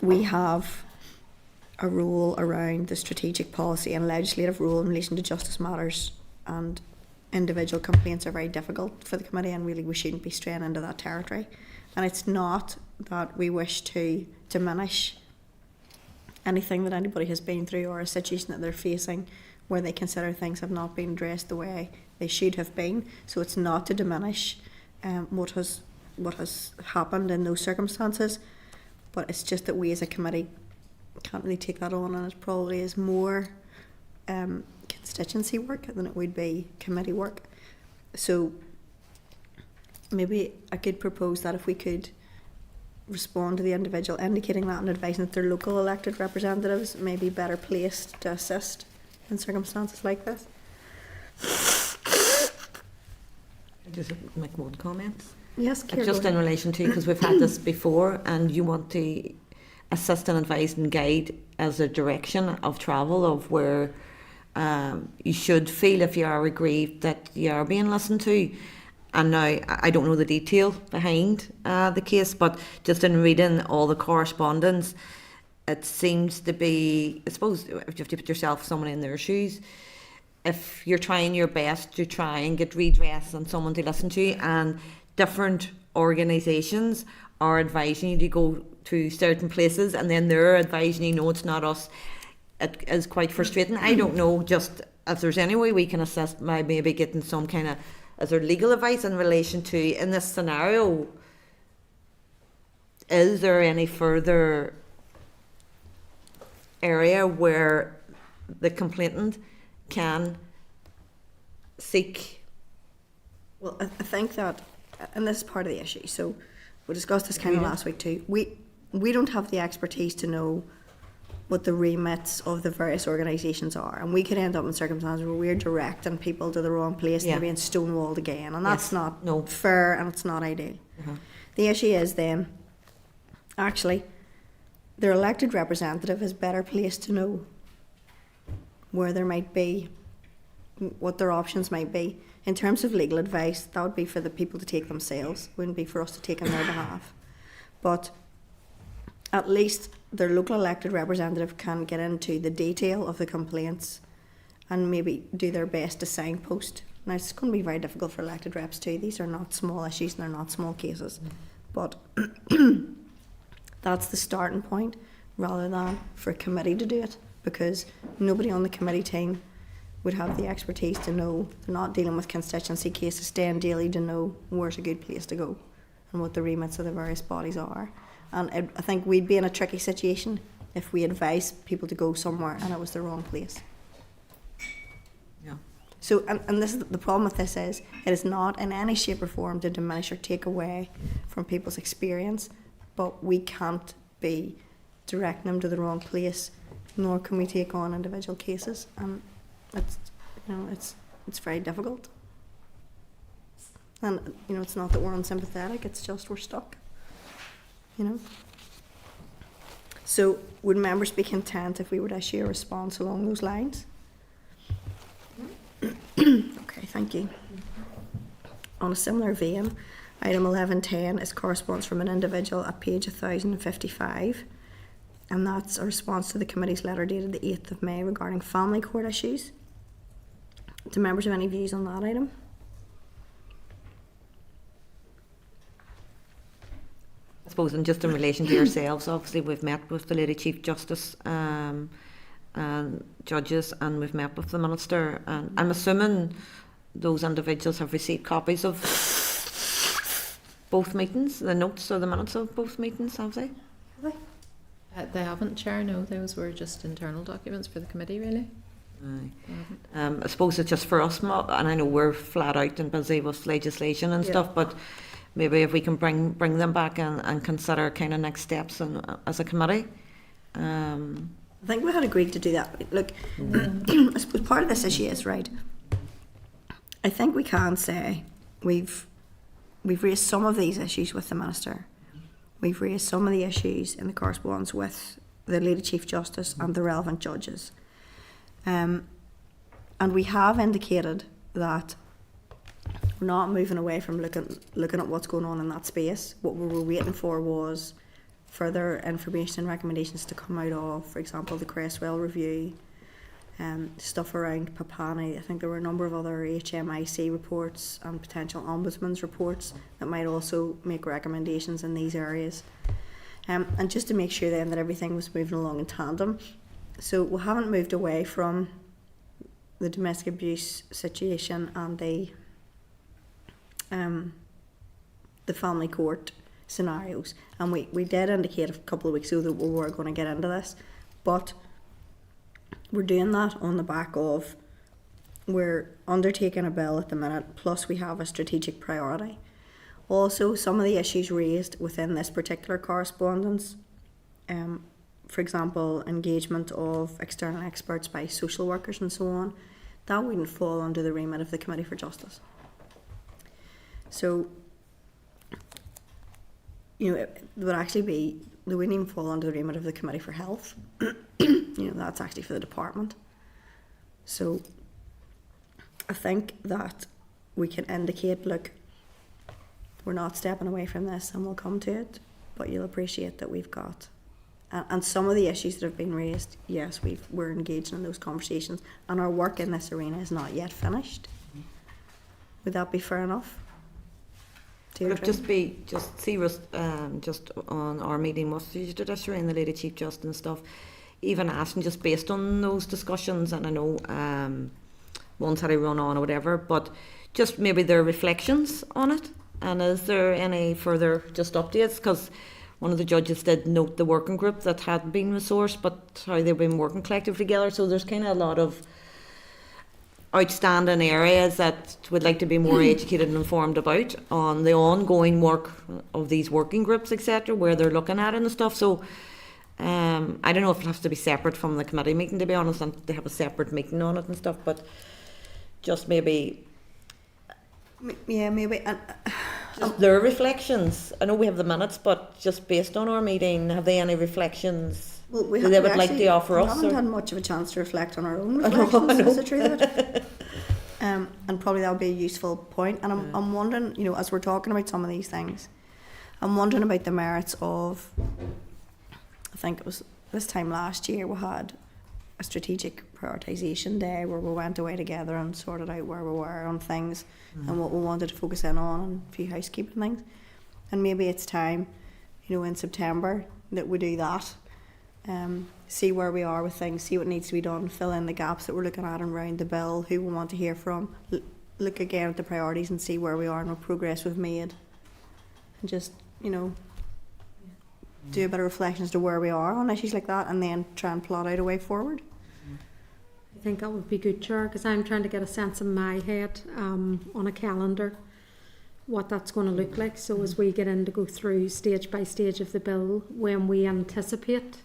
we have a rule around the strategic policy and legislative rule in relation to justice matters, and individual complaints are very difficult for the committee, and really we shouldn't be straying into that territory. And it's not that we wish to diminish anything that anybody has been through or a situation that they're facing where they consider things have not been addressed the way they should have been. So it's not to diminish what has happened in those circumstances, but it's just that we as a committee can't really take that on, and it probably is more constituency work than it would be committee work. So maybe I could propose that if we could respond to the individual indicating that and advising that their local elected representatives may be better placed to assist in circumstances like this. Just make one comment. Yes, Ciara, Just go in ahead. relation to, because we've had this before, and you want to assist and advise and guide as a direction of travel of where you should feel if you are aggrieved that you are being listened to. And now I don't know the detail behind the case, but just in reading all the correspondence, it seems to be, I suppose, if you have to put yourself, someone in their shoes, if you're trying your best to try and get redress and someone to listen to you, and different organisations are advising you to go to certain places and then they're advising you, no, it's not us, it is quite frustrating. I don't know just if there's any way we can assist by maybe getting some kind of, is there legal advice in relation to, in this scenario, is there any further area where the complainant can seek? Well, I think that, and this is part of the issue, so we discussed this kind of last week too, we don't have the expertise to know what the remits of the various organisations are, and we could end up in circumstances where we're directing people to the wrong place and they're being stonewalled again, and that's not fair and it's not ideal. The issue is then, actually, their elected representative is better placed to know where there might be, what their options might be. In terms of legal advice, that would be for the people to take themselves, wouldn't be for us to take on their behalf. But at least their local elected representative can get into the detail of the complaints and maybe do their best to signpost. Now, it's going to be very difficult for elected reps too. These are not small issues and they're not small cases. But that's the starting point, rather than for a committee to do it, because nobody on the committee team would have the expertise to know. They're not dealing with constituency cases staying daily to know where's a good place to go and what the remits of the various bodies are. And I think we'd be in a tricky situation if we advised people to go somewhere and it was the wrong place. Yeah. So, and this is the problem with this is, it is not in any shape or form to diminish or take away from people's experience, but we can't be directing them to the wrong place, nor can we take on individual cases, and it's, you know, it's very difficult. And you know, it's not that we're unsympathetic; it's just we're stuck. You know. So, would members be content if we would issue a response along those lines? Okay, thank you. On a similar vein, item 1110 is correspondence from an individual at page 1055, and that's a response to the committee's letter dated the 8th of May regarding family court issues. Do members have any views on that item? I suppose, and just in relation to yourselves, obviously we've met with the Lady Chief Justice and judges, and we've met with the Minister, and I'm assuming those individuals have received copies of both meetings, the notes or the minutes of both meetings, have they? They haven't, Chair, no, those were just internal documents for the committee, really. Aye. I suppose it's just for us, and I know we're flat out and busy with legislation and stuff, but maybe if we can bring them back and consider kind of next steps as a committee. I think we had agreed to do that. Look, I suppose part of this issue is, right, I think we can say we've raised some of these issues with the Minister. We've raised some of the issues in the correspondence with the Lady Chief Justice and the relevant judges. And we have indicated that we're not moving away from looking at what's going on in that space. What we were waiting for was further information and recommendations to come out of, for example, the Cresswell review, stuff around Papani. I think there were a number of other HMIC reports and potential ombudsman's reports that might also make recommendations in these areas. And just to make sure then that everything was moving along in tandem. So we haven't moved away from the domestic abuse situation and the family court scenarios, and we did indicate a couple of weeks ago that we were going to get into this, but we're doing that on the back of we're undertaking a bill at the minute, plus we have a strategic priority. Also, some of the issues raised within this particular correspondence, for example, engagement of external experts by social workers and so on, that wouldn't fall under the remit of the Committee for Justice. So, it would actually be, they wouldn't even fall under the remit of the Committee for Health. That's actually for the department. So, I think that we can indicate, look, we're not stepping away from this and we'll come to it, but you'll appreciate that we've got, and some of the issues that have been raised, yes, we're engaged in those conversations, and our work in this arena is not yet finished. Would that be fair enough? Would it just on our meeting with the Judiciary and the Lady Chief Justice and stuff, even asking just based on those discussions, and I know one's had a run on or whatever, but just maybe their reflections on it, and is there any further just updates, because one of the judges did note the working group that had been resourced, but how they've been working collectively together, so there's kind of a lot of outstanding areas that would like to be more educated and informed about on the ongoing work of these working groups, etc., where they're looking at it and stuff. So I don't know if it has to be separate from the committee meeting, to be honest, and they have a separate meeting on it and stuff, but just maybe... Yeah, maybe. Just their reflections. I know we have the minutes, but just based on our meeting, have they any reflections? Well, they would like to offer us? We haven't had much of a chance to reflect on our own reflections, is the truth of it. And probably that would be a useful point. And I'm wondering, as we're talking about some of these things, I'm wondering about the merits of, I think it was this time last year, we had a strategic prioritisation day where we went away together and sorted out where we were on things and what we wanted to focus in on and a few housekeeping things. And maybe it's time, in September that we do that. See where we are with things, see what needs to be done, fill in the gaps that we're looking at around the bill, who we want to hear from, look again at the priorities and see where we are and what progress we've made, and just do a bit of reflection as to where we are on issues like that, and then try and plot out a way forward. I think that would be good, Chair, because I'm trying to get a sense in my head on a calendar what that's going to look like. So as we get in to go through stage by stage of the bill, when we anticipate,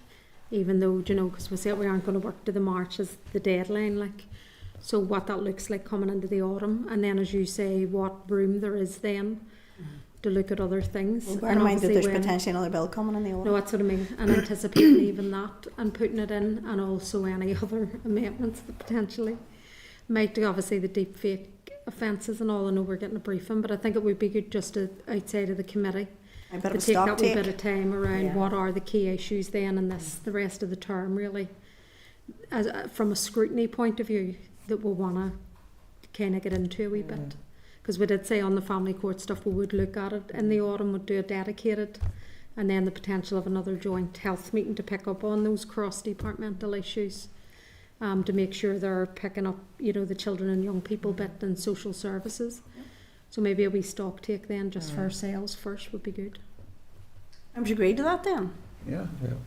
even though, because we said we aren't going to work to the March as the deadline, so what that looks like coming into the autumn, and then as you say, what room there is then to look at other things. Well, bear in mind that there's potentially another bill coming in the autumn. No, that's what I mean, and anticipating even that and putting it in, and also any other amendments that potentially might do, obviously the deep fake offences and all. I know we're getting a briefing, but I think it would be good just to, outside of the committee, a bit to of take a that wee bit of time around what are the key issues then in the rest of the term, really, as from a scrutiny point of view, that we'll want to kind of get into a wee bit. Because we did say on the family court stuff we would look at it in the autumn, would do a dedicated, and then the potential of another joint health meeting to pick up on those cross-departmental issues, to make sure they're picking up, the children and young people bit and social services. So maybe a wee stock take then, just for ourselves first, would be good. I'm sure agreed to that then. Yeah. I'm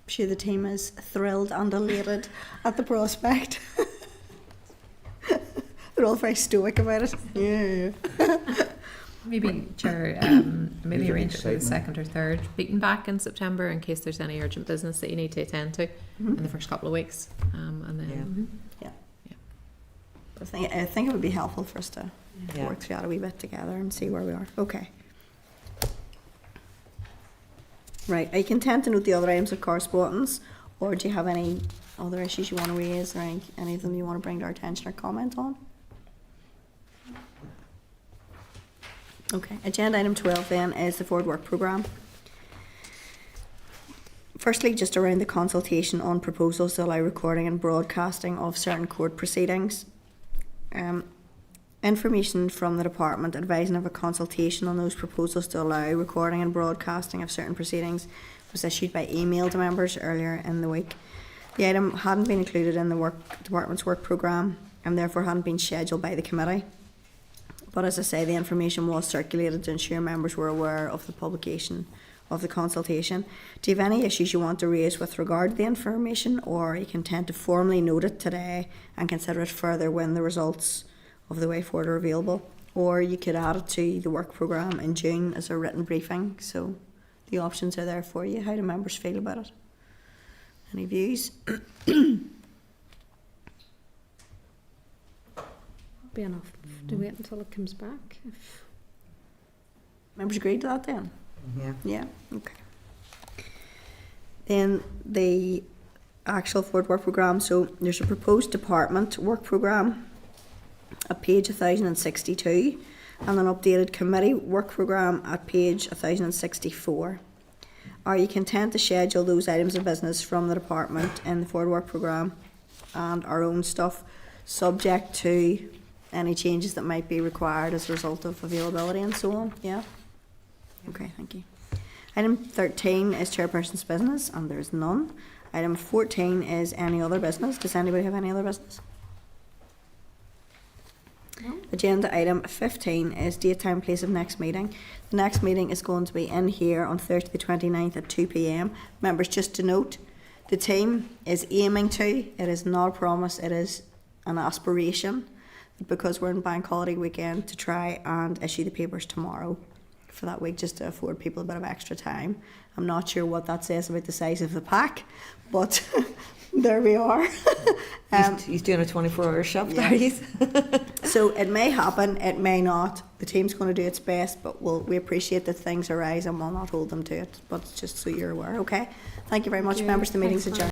sure the team is thrilled and elated at the prospect. They're all very stoic about it. Yeah. Maybe, Chair, maybe arrange it for the second or third meeting back in September in case there's any urgent business that you need to attend to in the first couple of weeks. And then, I think it would be helpful for us to work through that a wee bit together and see where we are. Okay. Right, are you content to note the other items of correspondence, Or do you have any other issues you want to raise, or any of them you want to bring to our attention or comment on? Okay, agenda item 12 then is the forward work programme. Firstly, just around the consultation on proposals to allow recording and broadcasting of certain court proceedings. Information from the department advising of a consultation on those proposals to allow recording and broadcasting of certain proceedings was issued by email to members earlier in the week. The item hadn't been included in the department's work programme and therefore hadn't been scheduled by the committee. But as I say, the information was circulated to ensure members were aware of the publication of the consultation. Do you have any issues you want to raise with regard to the information, or you can tend to formally note it today and consider it further when the results of the way forward are available? Or you could add it to the work programme in June as a written briefing. So the options are there for you. How do members feel about it? Any views? Be enough to wait until it comes back. Members agreed to that then? Yeah. Yeah, okay. Then the actual forward work programme, so there's a proposed department work programme at page 1062 and an updated committee work programme at page 1064. Are you content to schedule those items of business from the department in the forward work programme and our own stuff, subject to any changes that might be required as a result of availability and so on? Yeah? Okay, thank you. Item 13 is chairperson's business, and there's none. Item 14 is any other business. Does anybody have any other business? No. Agenda item 15 is date, time, place of next meeting. The next meeting is going to be in here on Thursday the 29th at 2 p.m. Members, just to note, the team is aiming to, it is not a promise, it is an aspiration, because we're in bank holiday weekend, to try and issue the papers tomorrow for that week, just to afford people a bit of extra time. I'm not sure what that says about the size of the pack, but there we are. He's doing a 24-hour shift, Yeah. are you? So it may happen, it may not. The team's going to do its best, but we appreciate that things arise and we'll not hold them to it. But just so you're aware, okay? Thank you very much, members. The meeting's adjourned.